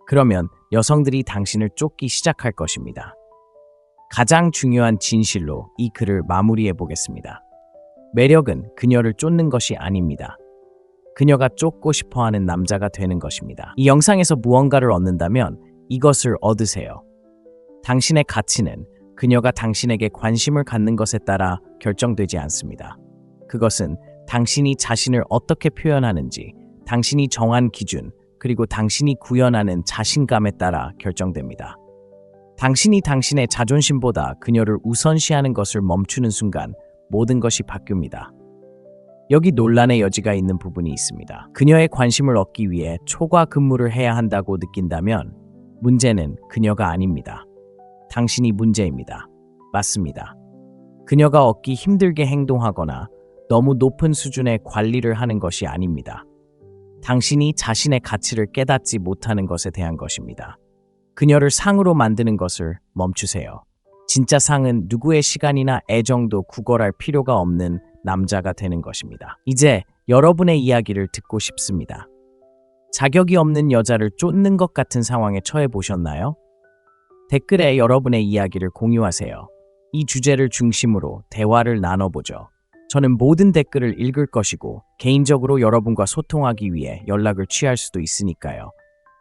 그러면 여성들이 당신을 쫓기 시작할 것입니다. 가장 중요한 진실로 이 글을 마무리해 보겠습니다. 매력은 그녀를 쫓는 것이 아닙니다. 그녀가 쫓고 싶어하는 남자가 되는 것입니다. 이 영상에서 무언가를 얻는다면 이것을 얻으세요. 당신의 가치는 그녀가 당신에게 관심을 갖는 것에 따라 결정되지 않습니다. 그것은 당신이 자신을 어떻게 표현하는지, 당신이 정한 기준, 그리고 당신이 구현하는 자신감에 따라 결정됩니다. 당신이 당신의 자존심보다 그녀를 우선시하는 것을 멈추는 순간 모든 것이 바뀝니다. 여기 논란의 여지가 있는 부분이 있습니다. 그녀의 관심을 얻기 위해 초과 근무를 해야 한다고 느낀다면 문제는 그녀가 아닙니다. 당신이 문제입니다. 맞습니다. 그녀가 얻기 힘들게 행동하거나 너무 높은 수준의 관리를 하는 것이 아닙니다. 당신이 자신의 가치를 깨닫지 못하는 것에 대한 것입니다. 그녀를 상으로 만드는 것을 멈추세요. 진짜 상은 누구의 시간이나 애정도 구걸할 필요가 없는 남자가 되는 것입니다. 이제 여러분의 이야기를 듣고 싶습니다. 자격이 없는 여자를 쫓는 것 같은 상황에 처해 보셨나요? 댓글에 여러분의 이야기를 공유하세요. 이 주제를 중심으로 대화를 나눠보죠. 저는 모든 댓글을 읽을 것이고 개인적으로 여러분과 소통하기 위해 연락을 취할 수도 있으니까요.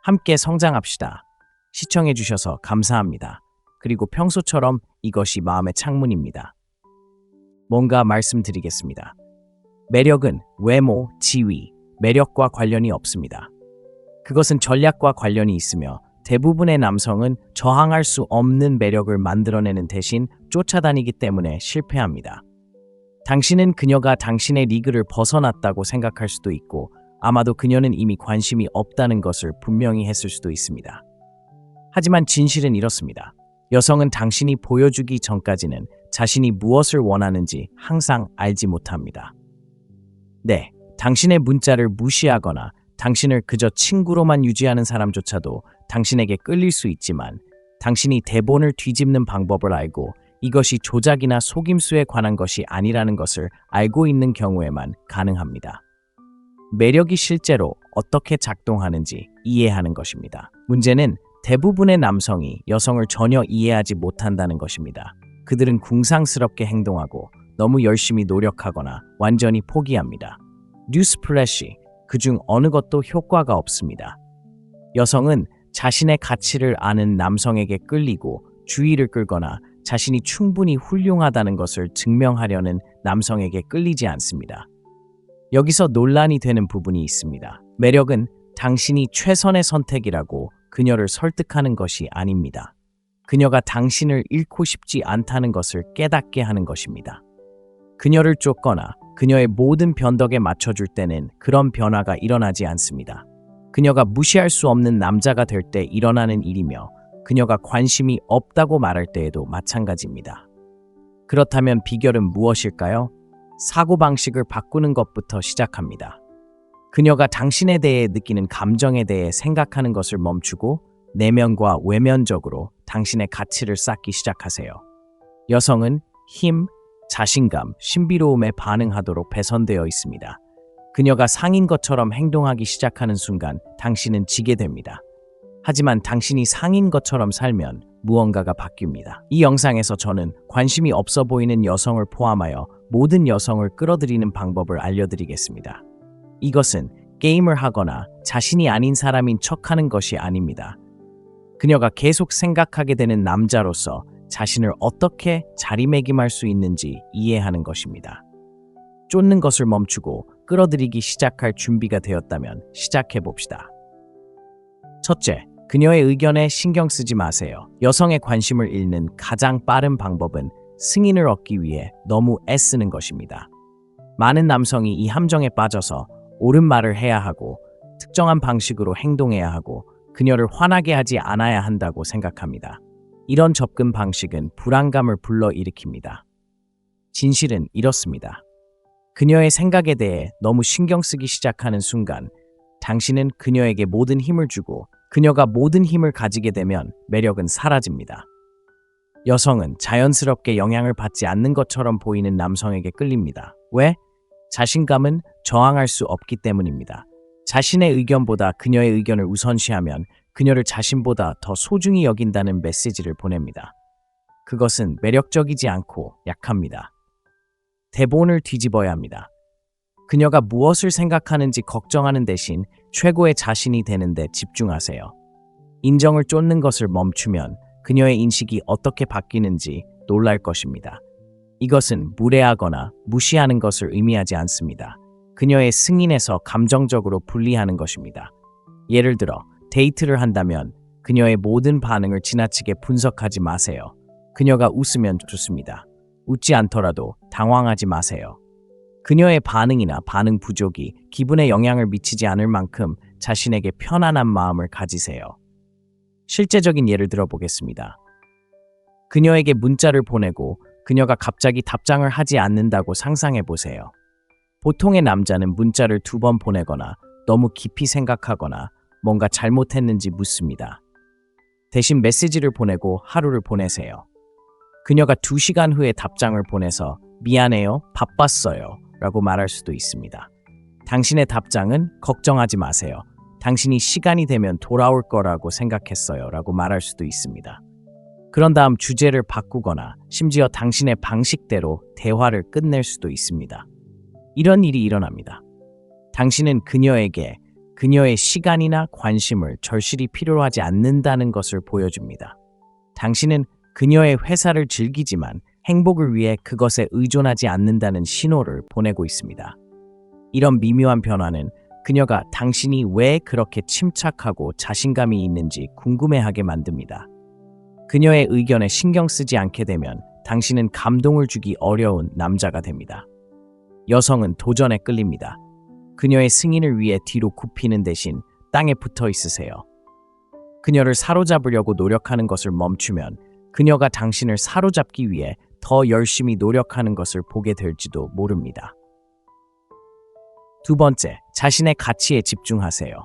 함께 성장합시다. 시청해주셔서 감사합니다. 그리고 평소처럼 이것이 마음의 창문입니다. 뭔가 말씀드리겠습니다. 매력은 외모, 지위, 매력과 관련이 없습니다. 그것은 전략과 관련이 있으며 대부분의 남성은 저항할 수 없는 매력을 만들어내는 대신 쫓아다니기 때문에 실패합니다. 당신은 그녀가 당신의 리그를 벗어났다고 생각할 수도 있고 아마도 그녀는 이미 관심이 없다는 것을 분명히 했을 수도 있습니다. 하지만 진실은 이렇습니다. 여성은 당신이 보여주기 전까지는 자신이 무엇을 원하는지 항상 알지 못합니다. 네, 당신의 문자를 무시하거나 당신을 그저 친구로만 유지하는 사람조차도 당신에게 끌릴 수 있지만 당신이 대본을 뒤집는 방법을 알고 이것이 조작이나 속임수에 관한 것이 아니라는 것을 알고 있는 경우에만 가능합니다. 매력이 실제로 어떻게 작동하는지 이해하는 것입니다. 문제는 대부분의 남성이 여성을 전혀 이해하지 못한다는 것입니다. 그들은 궁상스럽게 행동하고 너무 열심히 노력하거나 완전히 포기합니다. 뉴스플래시, 그중 어느 것도 효과가 없습니다. 여성은 자신의 가치를 아는 남성에게 끌리고 주의를 끌거나 자신이 충분히 훌륭하다는 것을 증명하려는 남성에게 끌리지 않습니다. 여기서 논란이 되는 부분이 있습니다. 매력은 당신이 최선의 선택이라고 그녀를 설득하는 것이 아닙니다. 그녀가 당신을 잃고 싶지 않다는 것을 깨닫게 하는 것입니다. 그녀를 쫓거나 그녀의 모든 변덕에 맞춰줄 때는 그런 변화가 일어나지 않습니다. 그녀가 무시할 수 없는 남자가 될 때 일어나는 일이며 그녀가 관심이 없다고 말할 때에도 마찬가지입니다. 그렇다면 비결은 무엇일까요? 사고방식을 바꾸는 것부터 시작합니다. 그녀가 당신에 대해 느끼는 감정에 대해 생각하는 것을 멈추고 내면과 외면적으로 당신의 가치를 쌓기 시작하세요. 여성은 힘, 자신감, 신비로움에 반응하도록 배선되어 있습니다. 그녀가 상인 것처럼 행동하기 시작하는 순간 당신은 지게 됩니다. 하지만 당신이 상인 것처럼 살면 무언가가 바뀝니다. 이 영상에서 저는 관심이 없어 보이는 여성을 포함하여 모든 여성을 끌어들이는 방법을 알려드리겠습니다. 이것은 게임을 하거나 자신이 아닌 사람인 척하는 것이 아닙니다. 그녀가 계속 생각하게 되는 남자로서 자신을 어떻게 자리매김할 수 있는지 이해하는 것입니다. 쫓는 것을 멈추고 끌어들이기 시작할 준비가 되었다면 시작해봅시다. 첫째, 그녀의 의견에 신경 쓰지 마세요. 여성의 관심을 잃는 가장 빠른 방법은 승인을 얻기 위해 너무 애쓰는 것입니다. 많은 남성이 이 함정에 빠져서 옳은 말을 해야 하고 특정한 방식으로 행동해야 하고 그녀를 화나게 하지 않아야 한다고 생각합니다. 이런 접근 방식은 불안감을 불러일으킵니다. 진실은 이렇습니다. 그녀의 생각에 대해 너무 신경 쓰기 시작하는 순간 당신은 그녀에게 모든 힘을 주고 그녀가 모든 힘을 가지게 되면 매력은 사라집니다. 여성은 자연스럽게 영향을 받지 않는 것처럼 보이는 남성에게 끌립니다. 왜? 자신감은 저항할 수 없기 때문입니다. 자신의 의견보다 그녀의 의견을 우선시하면 그녀를 자신보다 더 소중히 여긴다는 메시지를 보냅니다. 그것은 매력적이지 않고 약합니다. 대본을 뒤집어야 합니다. 그녀가 무엇을 생각하는지 걱정하는 대신 최고의 자신이 되는 데 집중하세요. 인정을 쫓는 것을 멈추면 그녀의 인식이 어떻게 바뀌는지 놀랄 것입니다. 이것은 무례하거나 무시하는 것을 의미하지 않습니다. 그녀의 승인에서 감정적으로 분리하는 것입니다. 예를 들어 데이트를 한다면 그녀의 모든 반응을 지나치게 분석하지 마세요. 그녀가 웃으면 좋습니다. 웃지 않더라도 당황하지 마세요. 그녀의 반응이나 반응 부족이 기분에 영향을 미치지 않을 만큼 자신에게 편안한 마음을 가지세요. 실제적인 예를 들어보겠습니다. 그녀에게 문자를 보내고 그녀가 갑자기 답장을 하지 않는다고 상상해 보세요. 보통의 남자는 문자를 2번 보내거나 너무 깊이 생각하거나 뭔가 잘못했는지 묻습니다. 대신 메시지를 보내고 하루를 보내세요. 그녀가 2시간 후에 답장을 보내서 미안해요, 바빴어요 라고 말할 수도 있습니다. 당신의 답장은 걱정하지 마세요. 당신이 시간이 되면 돌아올 거라고 생각했어요 라고 말할 수도 있습니다. 그런 다음 주제를 바꾸거나 심지어 당신의 방식대로 대화를 끝낼 수도 있습니다. 이런 일이 일어납니다. 당신은 그녀에게 그녀의 시간이나 관심을 절실히 필요로 하지 않는다는 것을 보여줍니다. 당신은 그녀의 회사를 즐기지만 행복을 위해 그것에 의존하지 않는다는 신호를 보내고 있습니다. 이런 미묘한 변화는 그녀가 당신이 왜 그렇게 침착하고 자신감이 있는지 궁금해하게 만듭니다. 그녀의 의견에 신경 쓰지 않게 되면 당신은 감동을 주기 어려운 남자가 됩니다. 여성은 도전에 끌립니다. 그녀의 승인을 위해 뒤로 굽히는 대신 땅에 붙어 있으세요. 그녀를 사로잡으려고 노력하는 것을 멈추면 그녀가 당신을 사로잡기 위해 더 열심히 노력하는 것을 보게 될지도 모릅니다. 2번째, 자신의 가치에 집중하세요.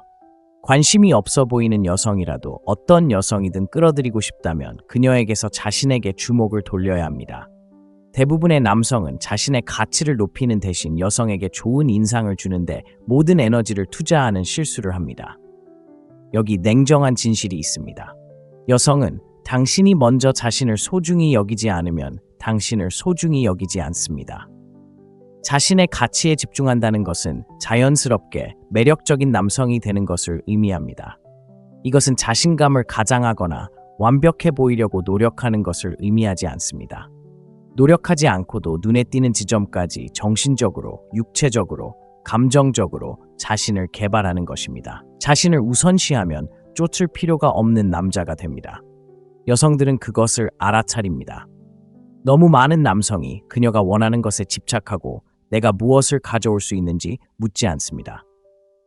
관심이 없어 보이는 여성이라도 어떤 여성이든 끌어들이고 싶다면 그녀에게서 자신에게 주목을 돌려야 합니다. 대부분의 남성은 자신의 가치를 높이는 대신 여성에게 좋은 인상을 주는데 모든 에너지를 투자하는 실수를 합니다. 여기 냉정한 진실이 있습니다. 여성은 당신이 먼저 자신을 소중히 여기지 않으면 당신을 소중히 여기지 않습니다. 자신의 가치에 집중한다는 것은 자연스럽게 매력적인 남성이 되는 것을 의미합니다. 이것은 자신감을 가장하거나 완벽해 보이려고 노력하는 것을 의미하지 않습니다. 노력하지 않고도 눈에 띄는 지점까지 정신적으로, 육체적으로, 감정적으로 자신을 개발하는 것입니다. 자신을 우선시하면 쫓을 필요가 없는 남자가 됩니다. 여성들은 그것을 알아차립니다. 너무 많은 남성이 그녀가 원하는 것에 집착하고 내가 무엇을 가져올 수 있는지 묻지 않습니다.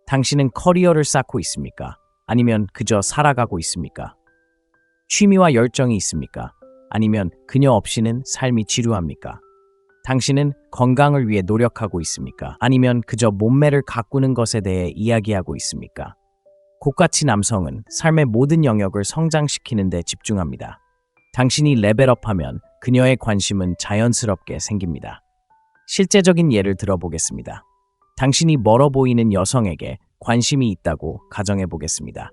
당신은 커리어를 쌓고 있습니까? 아니면 그저 살아가고 있습니까? 취미와 열정이 있습니까? 아니면 그녀 없이는 삶이 지루합니까? 당신은 건강을 위해 노력하고 있습니까? 아니면 그저 몸매를 가꾸는 것에 대해 이야기하고 있습니까? 고가치 남성은 삶의 모든 영역을 성장시키는 데 집중합니다. 당신이 레벨업하면 그녀의 관심은 자연스럽게 생깁니다. 실제적인 예를 들어보겠습니다. 당신이 멀어 보이는 여성에게 관심이 있다고 가정해 보겠습니다.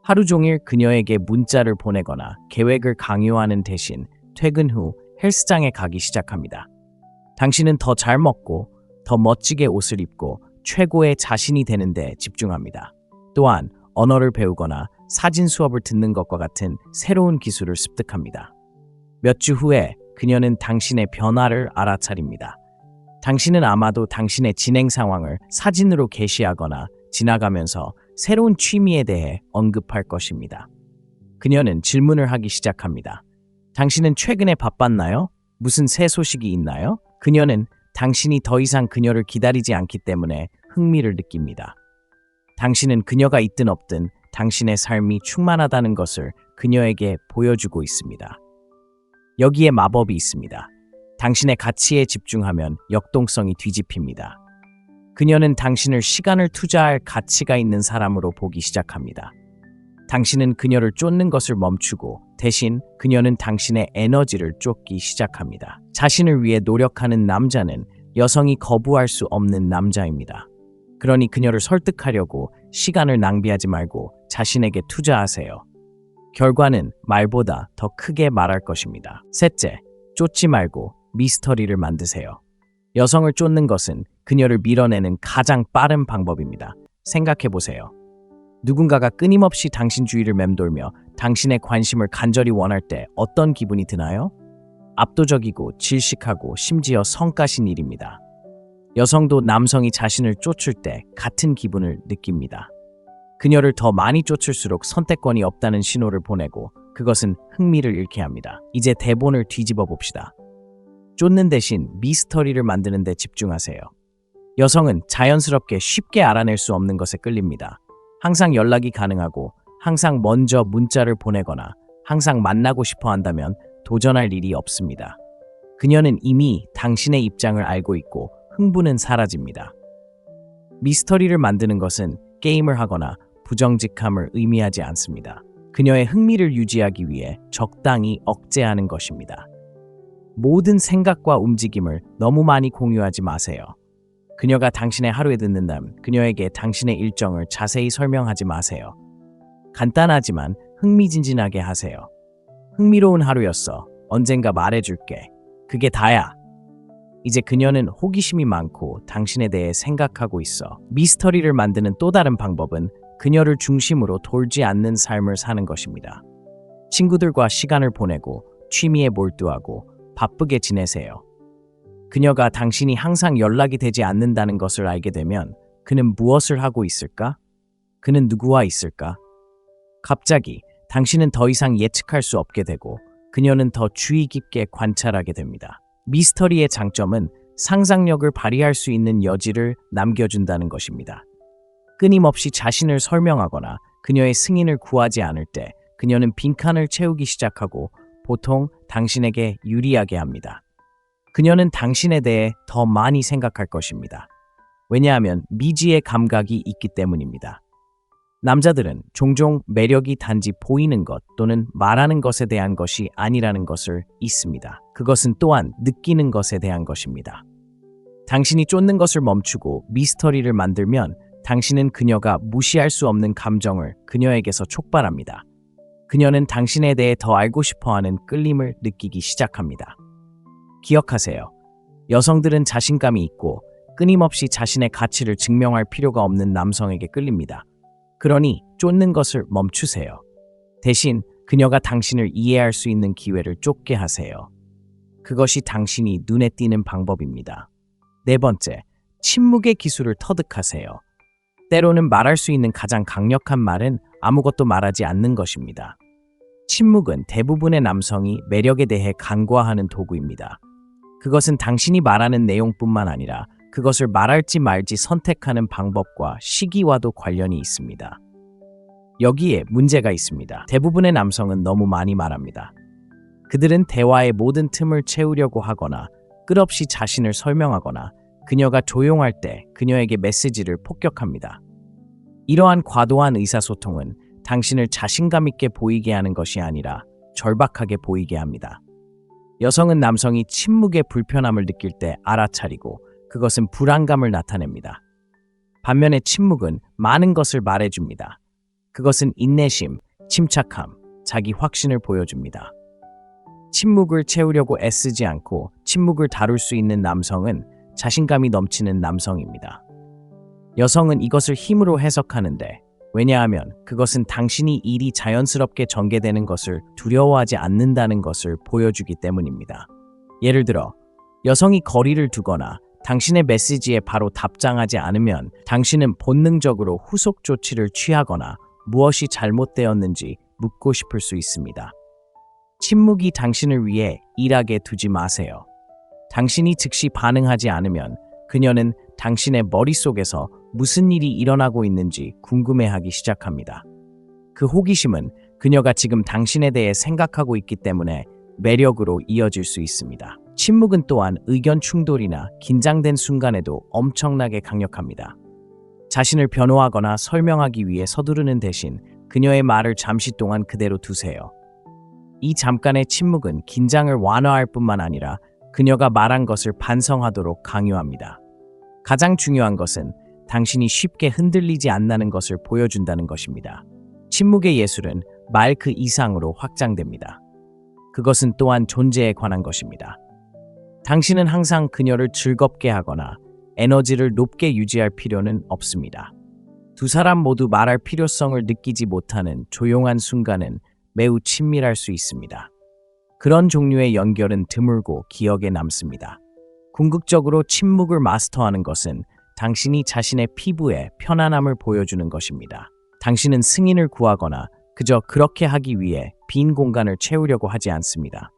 하루 종일 그녀에게 문자를 보내거나 계획을 강요하는 대신 퇴근 후 헬스장에 가기 시작합니다. 당신은 더 잘 먹고 더 멋지게 옷을 입고 최고의 자신이 되는 데 집중합니다. 또한 언어를 배우거나 사진 수업을 듣는 것과 같은 새로운 기술을 습득합니다. 몇 주 후에 그녀는 당신의 변화를 알아차립니다. 당신은 아마도 당신의 진행 상황을 사진으로 게시하거나 지나가면서 새로운 취미에 대해 언급할 것입니다. 그녀는 질문을 하기 시작합니다. 당신은 최근에 바빴나요? 무슨 새 소식이 있나요? 그녀는 당신이 더 이상 그녀를 기다리지 않기 때문에 흥미를 느낍니다. 당신은 그녀가 있든 없든 당신의 삶이 충만하다는 것을 그녀에게 보여주고 있습니다. 여기에 마법이 있습니다. 당신의 가치에 집중하면 역동성이 뒤집힙니다. 그녀는 당신을 시간을 투자할 가치가 있는 사람으로 보기 시작합니다. 당신은 그녀를 쫓는 것을 멈추고 대신 그녀는 당신의 에너지를 쫓기 시작합니다. 자신을 위해 노력하는 남자는 여성이 거부할 수 없는 남자입니다. 그러니 그녀를 설득하려고 시간을 낭비하지 말고 자신에게 투자하세요. 결과는 말보다 더 크게 말할 것입니다. 셋째, 쫓지 말고 미스터리를 만드세요. 여성을 쫓는 것은 그녀를 밀어내는 가장 빠른 방법입니다. 생각해 보세요. 누군가가 끊임없이 당신 주위를 맴돌며 당신의 관심을 간절히 원할 때 어떤 기분이 드나요? 압도적이고 질식하고 심지어 성가신 일입니다. 여성도 남성이 자신을 쫓을 때 같은 기분을 느낍니다. 그녀를 더 많이 쫓을수록 선택권이 없다는 신호를 보내고 그것은 흥미를 잃게 합니다. 이제 대본을 뒤집어 봅시다. 쫓는 대신 미스터리를 만드는 데 집중하세요. 여성은 자연스럽게 쉽게 알아낼 수 없는 것에 끌립니다. 항상 연락이 가능하고 항상 먼저 문자를 보내거나 항상 만나고 싶어 한다면 도전할 일이 없습니다. 그녀는 이미 당신의 입장을 알고 있고 흥분은 사라집니다. 미스터리를 만드는 것은 게임을 하거나 부정직함을 의미하지 않습니다. 그녀의 흥미를 유지하기 위해 적당히 억제하는 것입니다. 모든 생각과 움직임을 너무 많이 공유하지 마세요. 그녀가 당신의 하루에 듣는다면 그녀에게 당신의 일정을 자세히 설명하지 마세요. 간단하지만 흥미진진하게 하세요. 흥미로운 하루였어. 언젠가 말해줄게. 그게 다야. 이제 그녀는 호기심이 많고 당신에 대해 생각하고 있어. 미스터리를 만드는 또 다른 방법은 그녀를 중심으로 돌지 않는 삶을 사는 것입니다. 친구들과 시간을 보내고 취미에 몰두하고 바쁘게 지내세요. 그녀가 당신이 항상 연락이 되지 않는다는 것을 알게 되면 그는 무엇을 하고 있을까? 그는 누구와 있을까? 갑자기 당신은 더 이상 예측할 수 없게 되고 그녀는 더 주의 깊게 관찰하게 됩니다. 미스터리의 장점은 상상력을 발휘할 수 있는 여지를 남겨준다는 것입니다. 끊임없이 자신을 설명하거나 그녀의 승인을 구하지 않을 때 그녀는 빈칸을 채우기 시작하고 보통 당신에게 유리하게 합니다. 그녀는 당신에 대해 더 많이 생각할 것입니다. 왜냐하면 미지의 감각이 있기 때문입니다. 남자들은 종종 매력이 단지 보이는 것 또는 말하는 것에 대한 것이 아니라는 것을 잊습니다. 그것은 또한 느끼는 것에 대한 것입니다. 당신이 쫓는 것을 멈추고 미스터리를 만들면 당신은 그녀가 무시할 수 없는 감정을 그녀에게서 촉발합니다. 그녀는 당신에 대해 더 알고 싶어하는 끌림을 느끼기 시작합니다. 기억하세요. 여성들은 자신감이 있고 끊임없이 자신의 가치를 증명할 필요가 없는 남성에게 끌립니다. 그러니 쫓는 것을 멈추세요. 대신 그녀가 당신을 이해할 수 있는 기회를 쫓게 하세요. 그것이 당신이 눈에 띄는 방법입니다. 네 번째, 침묵의 기술을 터득하세요. 때로는 말할 수 있는 가장 강력한 말은 아무것도 말하지 않는 것입니다. 침묵은 대부분의 남성이 매력에 대해 간과하는 도구입니다. 그것은 당신이 말하는 내용뿐만 아니라 그것을 말할지 말지 선택하는 방법과 시기와도 관련이 있습니다. 여기에 문제가 있습니다. 대부분의 남성은 너무 많이 말합니다. 그들은 대화의 모든 틈을 채우려고 하거나 끝없이 자신을 설명하거나 그녀가 조용할 때 그녀에게 메시지를 폭격합니다. 이러한 과도한 의사소통은 당신을 자신감 있게 보이게 하는 것이 아니라 절박하게 보이게 합니다. 여성은 남성이 침묵의 불편함을 느낄 때 알아차리고 그것은 불안감을 나타냅니다. 반면에 침묵은 많은 것을 말해줍니다. 그것은 인내심, 침착함, 자기 확신을 보여줍니다. 침묵을 채우려고 애쓰지 않고 침묵을 다룰 수 있는 남성은 자신감이 넘치는 남성입니다. 여성은 이것을 힘으로 해석하는데, 왜냐하면 그것은 당신이 일이 자연스럽게 전개되는 것을 두려워하지 않는다는 것을 보여주기 때문입니다. 예를 들어, 여성이 거리를 두거나 당신의 메시지에 바로 답장하지 않으면 당신은 본능적으로 후속 조치를 취하거나 무엇이 잘못되었는지 묻고 싶을 수 있습니다. 침묵이 당신을 위해 일하게 두지 마세요. 당신이 즉시 반응하지 않으면 그녀는 당신의 머릿속에서 무슨 일이 일어나고 있는지 궁금해하기 시작합니다. 그 호기심은 그녀가 지금 당신에 대해 생각하고 있기 때문에 매력으로 이어질 수 있습니다. 침묵은 또한 의견 충돌이나 긴장된 순간에도 엄청나게 강력합니다. 자신을 변호하거나 설명하기 위해 서두르는 대신 그녀의 말을 잠시 동안 그대로 두세요. 이 잠깐의 침묵은 긴장을 완화할 뿐만 아니라 그녀가 말한 것을 반성하도록 강요합니다. 가장 중요한 것은 당신이 쉽게 흔들리지 않는다는 것을 보여준다는 것입니다. 침묵의 예술은 말 그 이상으로 확장됩니다. 그것은 또한 존재에 관한 것입니다. 당신은 항상 그녀를 즐겁게 하거나 에너지를 높게 유지할 필요는 없습니다. 두 사람 모두 말할 필요성을 느끼지 못하는 조용한 순간은 매우 친밀할 수 있습니다. 그런 종류의 연결은 드물고 기억에 남습니다. 궁극적으로 침묵을 마스터하는 것은 당신이 자신의 피부에 편안함을 보여주는 것입니다. 당신은 승인을 구하거나 그저 그렇게 하기 위해 빈 공간을 채우려고 하지 않습니다.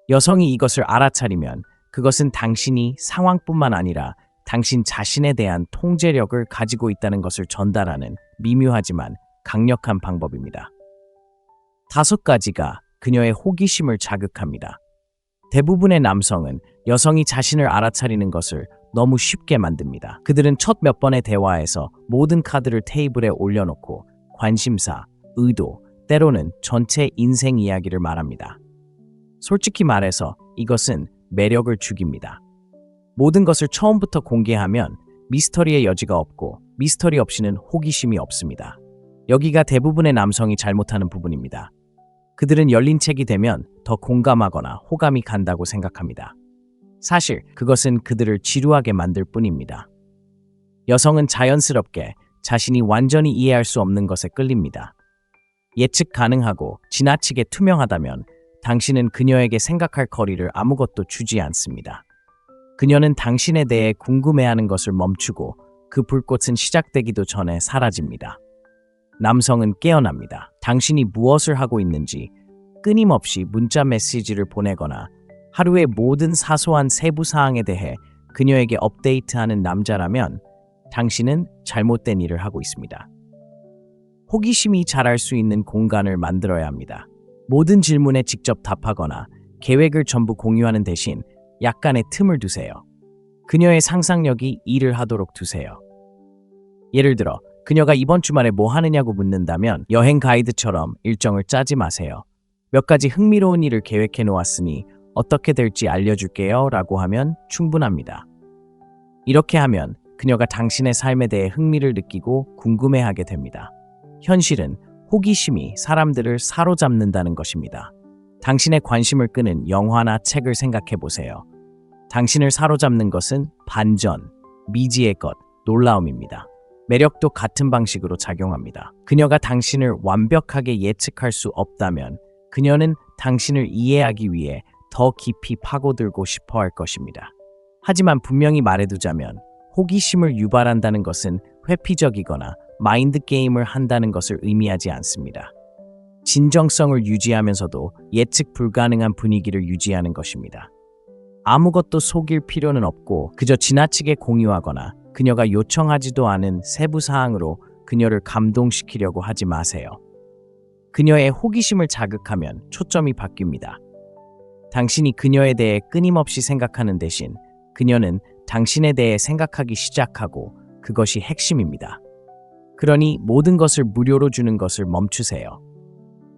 여성이 이것을 알아차리면 그것은 당신이 상황뿐만 아니라 당신 자신에 대한 통제력을 가지고 있다는 것을 전달하는 미묘하지만 강력한 방법입니다. 5가지가 그녀의 호기심을 자극합니다. 대부분의 남성은 여성이 자신을 알아차리는 것을 너무 쉽게 만듭니다. 그들은 첫 몇 번의 대화에서 모든 카드를 테이블에 올려놓고 관심사, 의도, 때로는 전체 인생 이야기를 말합니다. 솔직히 말해서 이것은 매력을 죽입니다. 모든 것을 처음부터 공개하면 미스터리의 여지가 없고 미스터리 없이는 호기심이 없습니다. 여기가 대부분의 남성이 잘못하는 부분입니다. 그들은 열린 책이 되면 더 공감하거나 호감이 간다고 생각합니다. 사실 그것은 그들을 지루하게 만들 뿐입니다. 여성은 자연스럽게 자신이 완전히 이해할 수 없는 것에 끌립니다. 예측 가능하고 지나치게 투명하다면 당신은 그녀에게 생각할 거리를 아무것도 주지 않습니다. 그녀는 당신에 대해 궁금해하는 것을 멈추고 그 불꽃은 시작되기도 전에 사라집니다. 남성은 깨어납니다. 당신이 무엇을 하고 있는지 끊임없이 문자 메시지를 보내거나 하루의 모든 사소한 세부 사항에 대해 그녀에게 업데이트하는 남자라면 당신은 잘못된 일을 하고 있습니다. 호기심이 자랄 수 있는 공간을 만들어야 합니다. 모든 질문에 직접 답하거나 계획을 전부 공유하는 대신 약간의 틈을 두세요. 그녀의 상상력이 일을 하도록 두세요. 예를 들어 그녀가 이번 주말에 뭐 하느냐고 묻는다면 여행 가이드처럼 일정을 짜지 마세요. 몇 가지 흥미로운 일을 계획해 놓았으니 어떻게 될지 알려줄게요 라고 하면 충분합니다. 이렇게 하면 그녀가 당신의 삶에 대해 흥미를 느끼고 궁금해하게 됩니다. 현실은 호기심이 사람들을 사로잡는다는 것입니다. 당신의 관심을 끄는 영화나 책을 생각해 보세요. 당신을 사로잡는 것은 반전, 미지의 것, 놀라움입니다. 매력도 같은 방식으로 작용합니다. 그녀가 당신을 완벽하게 예측할 수 없다면 그녀는 당신을 이해하기 위해 더 깊이 파고들고 싶어 할 것입니다. 하지만 분명히 말해두자면 호기심을 유발한다는 것은 회피적이거나 마인드 게임을 한다는 것을 의미하지 않습니다. 진정성을 유지하면서도 예측 불가능한 분위기를 유지하는 것입니다. 아무것도 속일 필요는 없고 그저 지나치게 공유하거나 그녀가 요청하지도 않은 세부 사항으로 그녀를 감동시키려고 하지 마세요. 그녀의 호기심을 자극하면 초점이 바뀝니다. 당신이 그녀에 대해 끊임없이 생각하는 대신 그녀는 당신에 대해 생각하기 시작하고 그것이 핵심입니다. 그러니 모든 것을 무료로 주는 것을 멈추세요.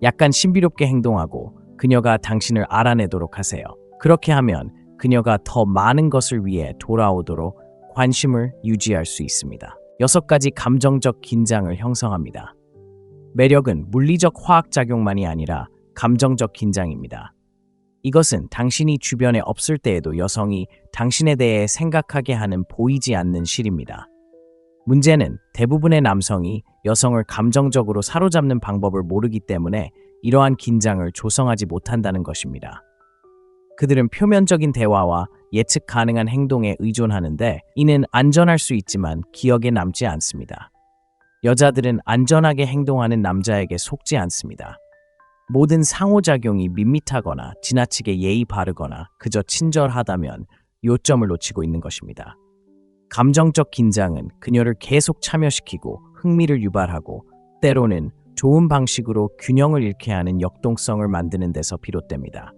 약간 신비롭게 행동하고 그녀가 당신을 알아내도록 하세요. 그렇게 하면 그녀가 더 많은 것을 위해 돌아오도록 관심을 유지할 수 있습니다. 6가지 감정적 긴장을 형성합니다. 매력은 물리적 화학작용만이 아니라 감정적 긴장입니다. 이것은 당신이 주변에 없을 때에도 여성이 당신에 대해 생각하게 하는 보이지 않는 실입니다. 문제는 대부분의 남성이 여성을 감정적으로 사로잡는 방법을 모르기 때문에 이러한 긴장을 조성하지 못한다는 것입니다. 그들은 표면적인 대화와 예측 가능한 행동에 의존하는데 이는 안전할 수 있지만 기억에 남지 않습니다. 여자들은 안전하게 행동하는 남자에게 속지 않습니다. 모든 상호작용이 밋밋하거나 지나치게 예의 바르거나 그저 친절하다면 요점을 놓치고 있는 것입니다. 감정적 긴장은 그녀를 계속 참여시키고 흥미를 유발하고 때로는 좋은 방식으로 균형을 잃게 하는 역동성을 만드는 데서 비롯됩니다.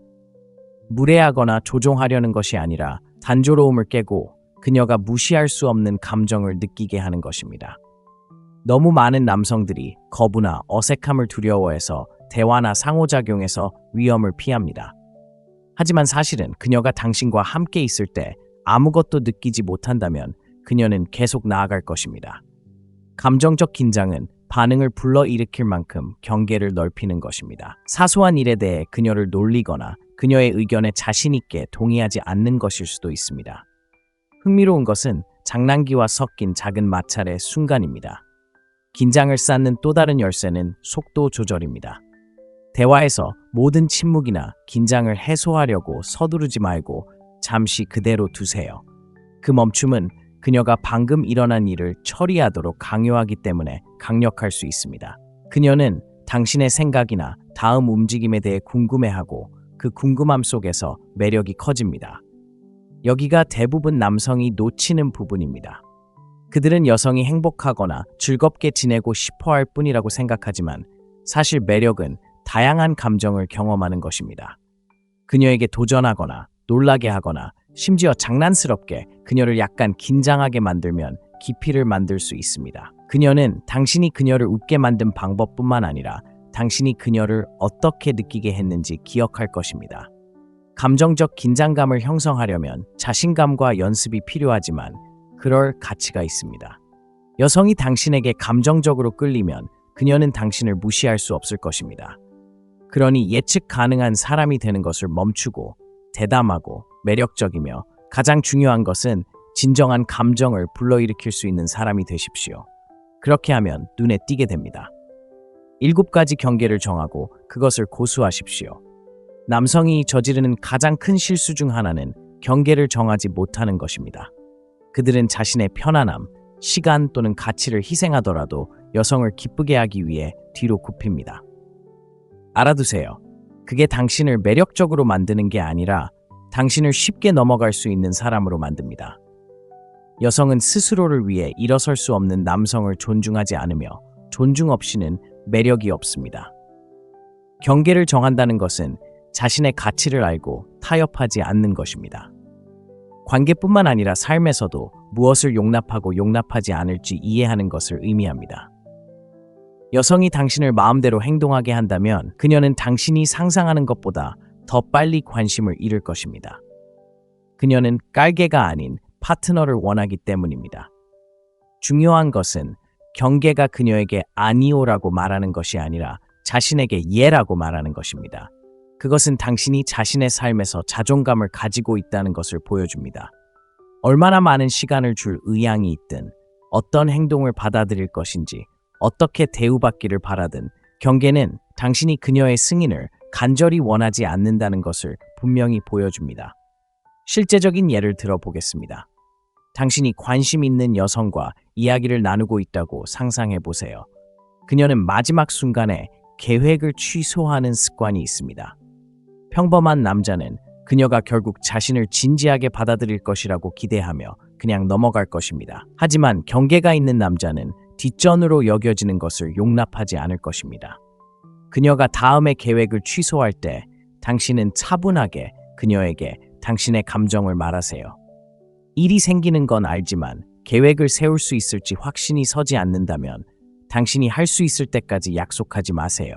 무례하거나 조종하려는 것이 아니라 단조로움을 깨고 그녀가 무시할 수 없는 감정을 느끼게 하는 것입니다. 너무 많은 남성들이 거부나 어색함을 두려워해서 대화나 상호작용에서 위험을 피합니다. 하지만 사실은 그녀가 당신과 함께 있을 때 아무것도 느끼지 못한다면 그녀는 계속 나아갈 것입니다. 감정적 긴장은 반응을 불러일으킬 만큼 경계를 넓히는 것입니다. 사소한 일에 대해 그녀를 놀리거나 그녀의 의견에 자신 있게 동의하지 않는 것일 수도 있습니다. 흥미로운 것은 장난기와 섞인 작은 마찰의 순간입니다. 긴장을 쌓는 또 다른 열쇠는 속도 조절입니다. 대화에서 모든 침묵이나 긴장을 해소하려고 서두르지 말고 잠시 그대로 두세요. 그 멈춤은 그녀가 방금 일어난 일을 처리하도록 강요하기 때문에 강력할 수 있습니다. 그녀는 당신의 생각이나 다음 움직임에 대해 궁금해하고 그 궁금함 속에서 매력이 커집니다. 여기가 대부분 남성이 놓치는 부분입니다. 그들은 여성이 행복하거나 즐겁게 지내고 싶어 할 뿐이라고 생각하지만 사실 매력은 다양한 감정을 경험하는 것입니다. 그녀에게 도전하거나 놀라게 하거나 심지어 장난스럽게 그녀를 약간 긴장하게 만들면 깊이를 만들 수 있습니다. 그녀는 당신이 그녀를 웃게 만든 방법뿐만 아니라 당신이 그녀를 어떻게 느끼게 했는지 기억할 것입니다. 감정적 긴장감을 형성하려면 자신감과 연습이 필요하지만 그럴 가치가 있습니다. 여성이 당신에게 감정적으로 끌리면 그녀는 당신을 무시할 수 없을 것입니다. 그러니 예측 가능한 사람이 되는 것을 멈추고 대담하고 매력적이며 가장 중요한 것은 진정한 감정을 불러일으킬 수 있는 사람이 되십시오. 그렇게 하면 눈에 띄게 됩니다. 7가지 경계를 정하고 그것을 고수하십시오. 남성이 저지르는 가장 큰 실수 중 하나는 경계를 정하지 못하는 것입니다. 그들은 자신의 편안함, 시간 또는 가치를 희생하더라도 여성을 기쁘게 하기 위해 뒤로 굽힙니다. 알아두세요. 그게 당신을 매력적으로 만드는 게 아니라 당신을 쉽게 넘어갈 수 있는 사람으로 만듭니다. 여성은 스스로를 위해 일어설 수 없는 남성을 존중하지 않으며 존중 없이는 매력이 없습니다. 경계를 정한다는 것은 자신의 가치를 알고 타협하지 않는 것입니다. 관계뿐만 아니라 삶에서도 무엇을 용납하고 용납하지 않을지 이해하는 것을 의미합니다. 여성이 당신을 마음대로 행동하게 한다면 그녀는 당신이 상상하는 것보다 더 빨리 관심을 잃을 것입니다. 그녀는 깔개가 아닌 파트너를 원하기 때문입니다. 중요한 것은 경계가 그녀에게 아니오라고 말하는 것이 아니라 자신에게 예라고 말하는 것입니다. 그것은 당신이 자신의 삶에서 자존감을 가지고 있다는 것을 보여줍니다. 얼마나 많은 시간을 줄 의향이 있든 어떤 행동을 받아들일 것인지 어떻게 대우받기를 바라든 경계는 당신이 그녀의 승인을 간절히 원하지 않는다는 것을 분명히 보여줍니다. 실제적인 예를 들어보겠습니다. 당신이 관심 있는 여성과 이야기를 나누고 있다고 상상해 보세요. 그녀는 마지막 순간에 계획을 취소하는 습관이 있습니다. 평범한 남자는 그녀가 결국 자신을 진지하게 받아들일 것이라고 기대하며 그냥 넘어갈 것입니다. 하지만 경계가 있는 남자는 뒷전으로 여겨지는 것을 용납하지 않을 것입니다. 그녀가 다음의 계획을 취소할 때 당신은 차분하게 그녀에게 당신의 감정을 말하세요. 일이 생기는 건 알지만 계획을 세울 수 있을지 확신이 서지 않는다면 당신이 할 수 있을 때까지 약속하지 마세요.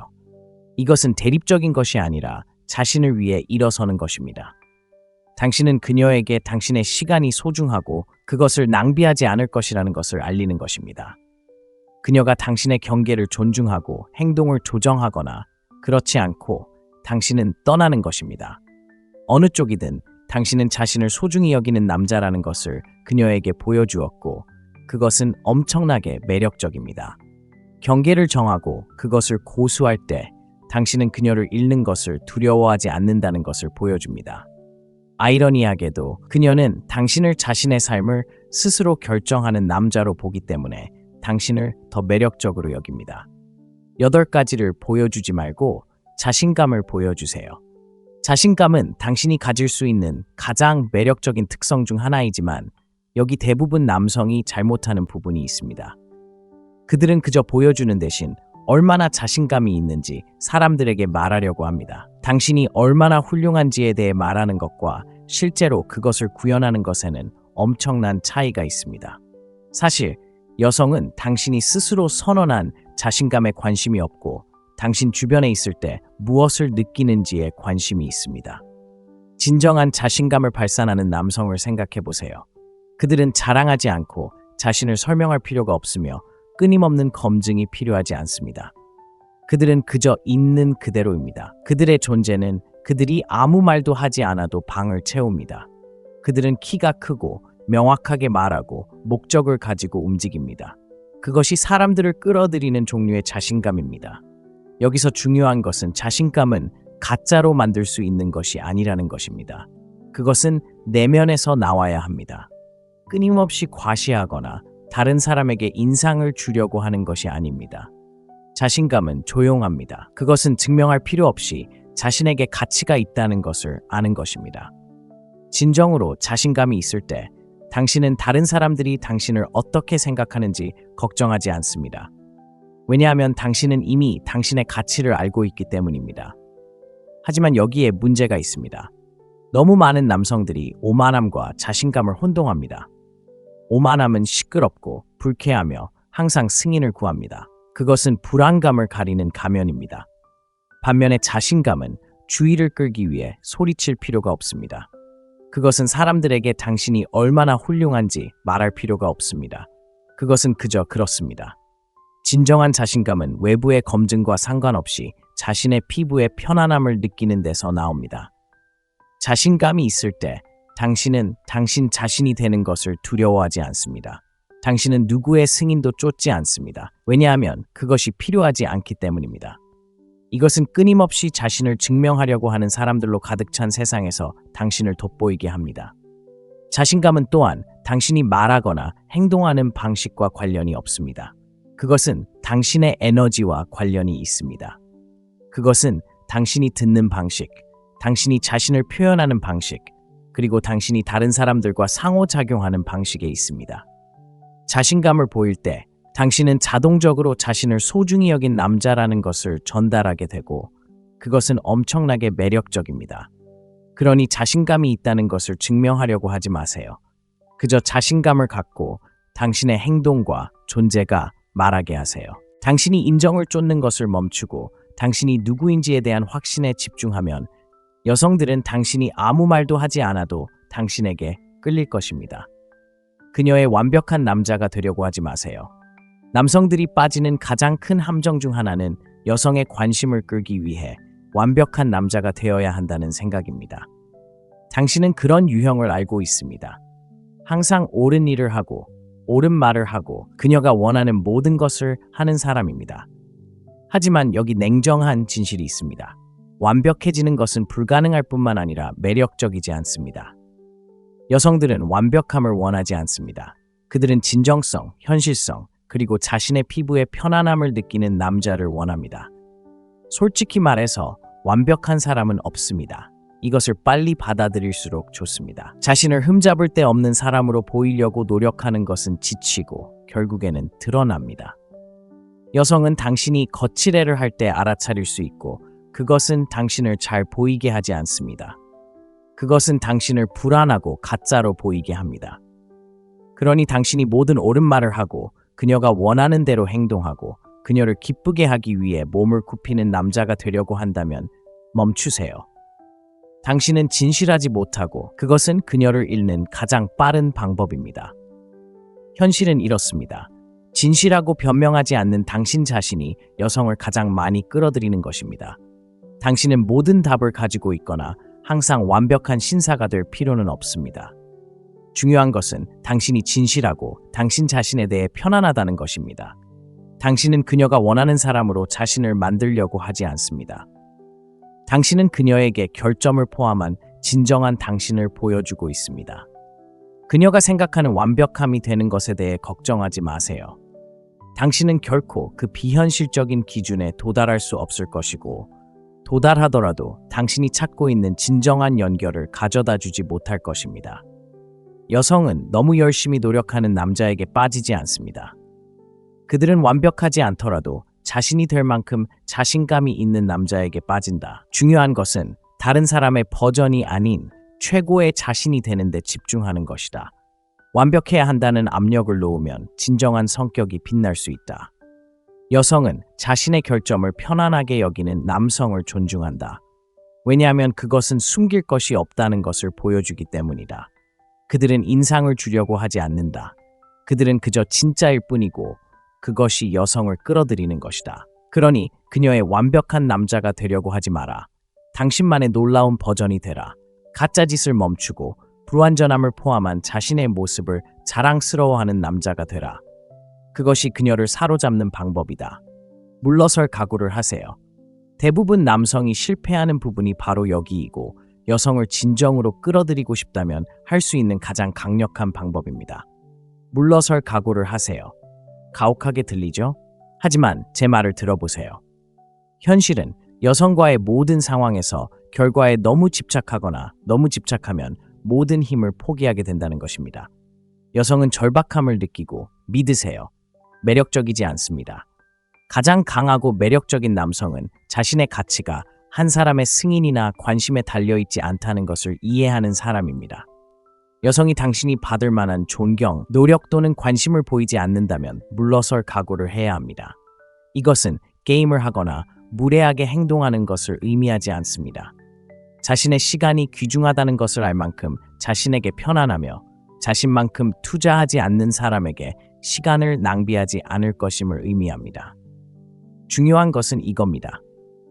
이것은 대립적인 것이 아니라 자신을 위해 일어서는 것입니다. 당신은 그녀에게 당신의 시간이 소중하고 그것을 낭비하지 않을 것이라는 것을 알리는 것입니다. 그녀가 당신의 경계를 존중하고 행동을 조정하거나 그렇지 않고 당신은 떠나는 것입니다. 어느 쪽이든 당신은 자신을 소중히 여기는 남자라는 것을 그녀에게 보여주었고 그것은 엄청나게 매력적입니다. 경계를 정하고 그것을 고수할 때 당신은 그녀를 잃는 것을 두려워하지 않는다는 것을 보여줍니다. 아이러니하게도 그녀는 당신을 자신의 삶을 스스로 결정하는 남자로 보기 때문에 당신을 더 매력적으로 여깁니다. 8가지를 보여주지 말고 자신감을 보여주세요. 자신감은 당신이 가질 수 있는 가장 매력적인 특성 중 하나이지만 여기 대부분 남성이 잘못하는 부분이 있습니다. 그들은 그저 보여주는 대신 얼마나 자신감이 있는지 사람들에게 말하려고 합니다. 당신이 얼마나 훌륭한지에 대해 말하는 것과 실제로 그것을 구현하는 것에는 엄청난 차이가 있습니다. 사실 여성은 당신이 스스로 선언한 자신감에 관심이 없고 당신 주변에 있을 때 무엇을 느끼는지에 관심이 있습니다. 진정한 자신감을 발산하는 남성을 생각해 보세요. 그들은 자랑하지 않고 자신을 설명할 필요가 없으며 끊임없는 검증이 필요하지 않습니다. 그들은 그저 있는 그대로입니다. 그들의 존재는 그들이 아무 말도 하지 않아도 방을 채웁니다. 그들은 키가 크고 명확하게 말하고 목적을 가지고 움직입니다. 그것이 사람들을 끌어들이는 종류의 자신감입니다. 여기서 중요한 것은 자신감은 가짜로 만들 수 있는 것이 아니라는 것입니다. 그것은 내면에서 나와야 합니다. 끊임없이 과시하거나 다른 사람에게 인상을 주려고 하는 것이 아닙니다. 자신감은 조용합니다. 그것은 증명할 필요 없이 자신에게 가치가 있다는 것을 아는 것입니다. 진정으로 자신감이 있을 때 당신은 다른 사람들이 당신을 어떻게 생각하는지 걱정하지 않습니다. 왜냐하면 당신은 이미 당신의 가치를 알고 있기 때문입니다. 하지만 여기에 문제가 있습니다. 너무 많은 남성들이 오만함과 자신감을 혼동합니다. 오만함은 시끄럽고 불쾌하며 항상 승인을 구합니다. 그것은 불안감을 가리는 가면입니다. 반면에 자신감은 주의를 끌기 위해 소리칠 필요가 없습니다. 그것은 사람들에게 당신이 얼마나 훌륭한지 말할 필요가 없습니다. 그것은 그저 그렇습니다. 진정한 자신감은 외부의 검증과 상관없이 자신의 피부의 편안함을 느끼는 데서 나옵니다. 자신감이 있을 때 당신은 당신 자신이 되는 것을 두려워하지 않습니다. 당신은 누구의 승인도 쫓지 않습니다. 왜냐하면 그것이 필요하지 않기 때문입니다. 이것은 끊임없이 자신을 증명하려고 하는 사람들로 가득 찬 세상에서 당신을 돋보이게 합니다. 자신감은 또한 당신이 말하거나 행동하는 방식과 관련이 없습니다. 그것은 당신의 에너지와 관련이 있습니다. 그것은 당신이 듣는 방식, 당신이 자신을 표현하는 방식, 그리고 당신이 다른 사람들과 상호작용하는 방식에 있습니다. 자신감을 보일 때 당신은 자동적으로 자신을 소중히 여긴 남자라는 것을 전달하게 되고 그것은 엄청나게 매력적입니다. 그러니 자신감이 있다는 것을 증명하려고 하지 마세요. 그저 자신감을 갖고 당신의 행동과 존재가 말하게 하세요. 당신이 인정을 쫓는 것을 멈추고 당신이 누구인지에 대한 확신에 집중하면 여성들은 당신이 아무 말도 하지 않아도 당신에게 끌릴 것입니다. 그녀의 완벽한 남자가 되려고 하지 마세요. 남성들이 빠지는 가장 큰 함정 중 하나는 여성의 관심을 끌기 위해 완벽한 남자가 되어야 한다는 생각입니다. 당신은 그런 유형을 알고 있습니다. 항상 옳은 일을 하고 옳은 말을 하고 그녀가 원하는 모든 것을 하는 사람입니다. 하지만 여기 냉정한 진실이 있습니다. 완벽해지는 것은 불가능할 뿐만 아니라 매력적이지 않습니다. 여성들은 완벽함을 원하지 않습니다. 그들은 진정성, 현실성, 그리고 자신의 피부의 편안함을 느끼는 남자를 원합니다. 솔직히 말해서 완벽한 사람은 없습니다. 이것을 빨리 받아들일수록 좋습니다. 자신을 흠잡을 데 없는 사람으로 보이려고 노력하는 것은 지치고 결국에는 드러납니다. 여성은 당신이 거칠애를 할 때 알아차릴 수 있고 그것은 당신을 잘 보이게 하지 않습니다. 그것은 당신을 불안하고 가짜로 보이게 합니다. 그러니 당신이 모든 옳은 말을 하고 그녀가 원하는 대로 행동하고 그녀를 기쁘게 하기 위해 몸을 굽히는 남자가 되려고 한다면 멈추세요. 당신은 진실하지 못하고 그것은 그녀를 잃는 가장 빠른 방법입니다. 현실은 이렇습니다. 진실하고 변명하지 않는 당신 자신이 여성을 가장 많이 끌어들이는 것입니다. 당신은 모든 답을 가지고 있거나 항상 완벽한 신사가 될 필요는 없습니다. 중요한 것은 당신이 진실하고 당신 자신에 대해 편안하다는 것입니다. 당신은 그녀가 원하는 사람으로 자신을 만들려고 하지 않습니다. 당신은 그녀에게 결점을 포함한 진정한 당신을 보여주고 있습니다. 그녀가 생각하는 완벽함이 되는 것에 대해 걱정하지 마세요. 당신은 결코 그 비현실적인 기준에 도달할 수 없을 것이고 도달하더라도 당신이 찾고 있는 진정한 연결을 가져다 주지 못할 것입니다. 여성은 너무 열심히 노력하는 남자에게 빠지지 않습니다. 그들은 완벽하지 않더라도 자신이 될 만큼 자신감이 있는 남자에게 빠진다. 중요한 것은 다른 사람의 버전이 아닌 최고의 자신이 되는 데 집중하는 것이다. 완벽해야 한다는 압력을 놓으면 진정한 성격이 빛날 수 있다. 여성은 자신의 결점을 편안하게 여기는 남성을 존중한다. 왜냐하면 그것은 숨길 것이 없다는 것을 보여주기 때문이다. 그들은 인상을 주려고 하지 않는다. 그들은 그저 진짜일 뿐이고 그것이 여성을 끌어들이는 것이다. 그러니 그녀의 완벽한 남자가 되려고 하지 마라. 당신만의 놀라운 버전이 되라. 가짜짓을 멈추고 불완전함을 포함한 자신의 모습을 자랑스러워하는 남자가 되라. 그것이 그녀를 사로잡는 방법이다. 물러설 각오를 하세요. 대부분 남성이 실패하는 부분이 바로 여기이고 여성을 진정으로 끌어들이고 싶다면 할 수 있는 가장 강력한 방법입니다. 물러설 각오를 하세요. 가혹하게 들리죠? 하지만 제 말을 들어보세요. 현실은 여성과의 모든 상황에서 결과에 너무 집착하거나 너무 집착하면 모든 힘을 포기하게 된다는 것입니다. 여성은 절박함을 느끼고 믿으세요. 매력적이지 않습니다. 가장 강하고 매력적인 남성은 자신의 가치가 한 사람의 승인이나 관심에 달려있지 않다는 것을 이해하는 사람입니다. 여성이 당신이 받을 만한 존경, 노력 또는 관심을 보이지 않는다면 물러설 각오를 해야 합니다. 이것은 게임을 하거나 무례하게 행동하는 것을 의미하지 않습니다. 자신의 시간이 귀중하다는 것을 알 만큼 자신에게 편안하며 자신만큼 투자하지 않는 사람에게 시간을 낭비하지 않을 것임을 의미합니다. 중요한 것은 이겁니다.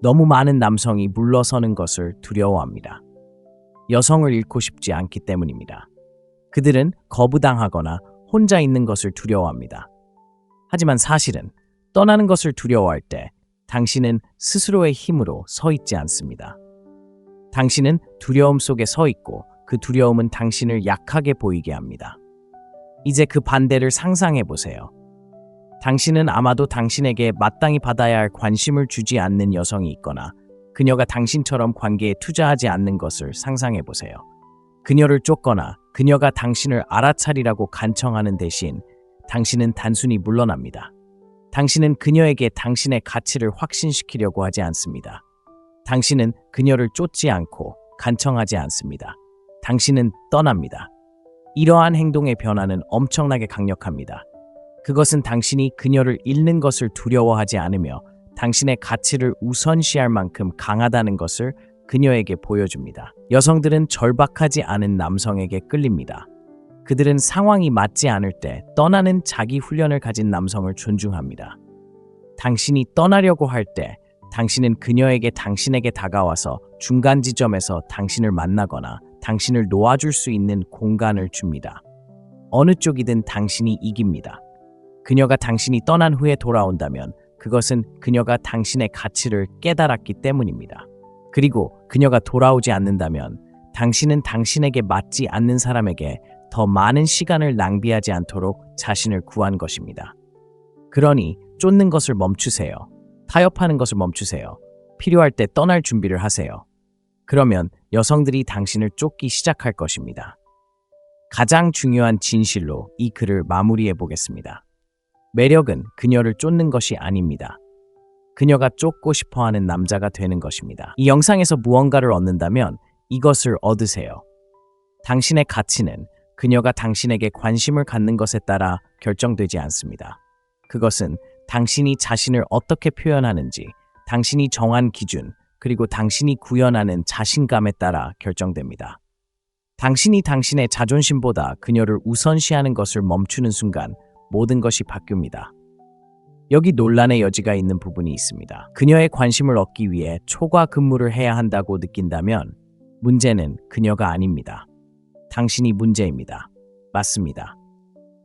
너무 많은 남성이 물러서는 것을 두려워합니다. 여성을 잃고 싶지 않기 때문입니다. 그들은 거부당하거나 혼자 있는 것을 두려워합니다. 하지만 사실은 떠나는 것을 두려워할 때 당신은 스스로의 힘으로 서 있지 않습니다. 당신은 두려움 속에 서 있고 그 두려움은 당신을 약하게 보이게 합니다. 이제 그 반대를 상상해 보세요. 당신은 아마도 당신에게 마땅히 받아야 할 관심을 주지 않는 여성이 있거나 그녀가 당신처럼 관계에 투자하지 않는 것을 상상해 보세요. 그녀를 쫓거나 그녀가 당신을 알아차리라고 간청하는 대신 당신은 단순히 물러납니다. 당신은 그녀에게 당신의 가치를 확신시키려고 하지 않습니다. 당신은 그녀를 쫓지 않고 간청하지 않습니다. 당신은 떠납니다. 이러한 행동의 변화는 엄청나게 강력합니다. 그것은 당신이 그녀를 잃는 것을 두려워하지 않으며 당신의 가치를 우선시할 만큼 강하다는 것을 그녀에게 보여줍니다. 여성들은 절박하지 않은 남성에게 끌립니다. 그들은 상황이 맞지 않을 때 떠나는 자기 훈련을 가진 남성을 존중합니다. 당신이 떠나려고 할 때 당신은 그녀에게 당신에게 다가와서 중간 지점에서 당신을 만나거나 당신을 놓아줄 수 있는 공간을 줍니다. 어느 쪽이든 당신이 이깁니다. 그녀가 당신이 떠난 후에 돌아온다면 그것은 그녀가 당신의 가치를 깨달았기 때문입니다. 그리고 그녀가 돌아오지 않는다면 당신은 당신에게 맞지 않는 사람에게 더 많은 시간을 낭비하지 않도록 자신을 구한 것입니다. 그러니 쫓는 것을 멈추세요. 타협하는 것을 멈추세요. 필요할 때 떠날 준비를 하세요. 그러면 여성들이 당신을 쫓기 시작할 것입니다. 가장 중요한 진실로 이 글을 마무리해 보겠습니다. 매력은 그녀를 쫓는 것이 아닙니다. 그녀가 쫓고 싶어하는 남자가 되는 것입니다. 이 영상에서 무언가를 얻는다면 이것을 얻으세요. 당신의 가치는 그녀가 당신에게 관심을 갖는 것에 따라 결정되지 않습니다. 그것은 당신이 자신을 어떻게 표현하는지, 당신이 정한 기준, 그리고 당신이 구현하는 자신감에 따라 결정됩니다. 당신이 당신의 자존심보다 그녀를 우선시하는 것을 멈추는 순간 모든 것이 바뀝니다. 여기 논란의 여지가 있는 부분이 있습니다. 그녀의 관심을 얻기 위해 초과 근무를 해야 한다고 느낀다면 문제는 그녀가 아닙니다. 당신이 문제입니다. 맞습니다.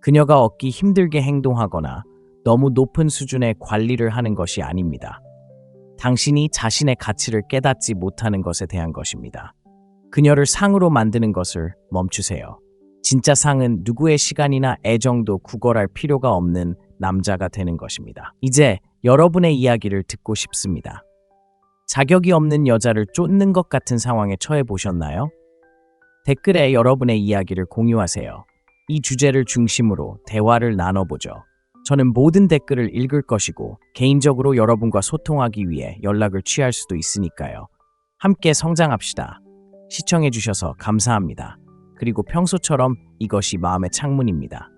그녀가 얻기 힘들게 행동하거나 너무 높은 수준의 관리를 하는 것이 아닙니다. 당신이 자신의 가치를 깨닫지 못하는 것에 대한 것입니다. 그녀를 상으로 만드는 것을 멈추세요. 진짜 상은 누구의 시간이나 애정도 구걸할 필요가 없는 남자가 되는 것입니다. 이제 여러분의 이야기를 듣고 싶습니다. 자격이 없는 여자를 쫓는 것 같은 상황에 처해 보셨나요? 댓글에 여러분의 이야기를 공유하세요. 이 주제를 중심으로 대화를 나눠보죠. 저는 모든 댓글을 읽을 것이고 개인적으로 여러분과 소통하기 위해 연락을 취할 수도 있으니까요. 함께 성장합시다. 시청해주셔서 감사합니다. 그리고 평소처럼 이것이 마음의 창문입니다.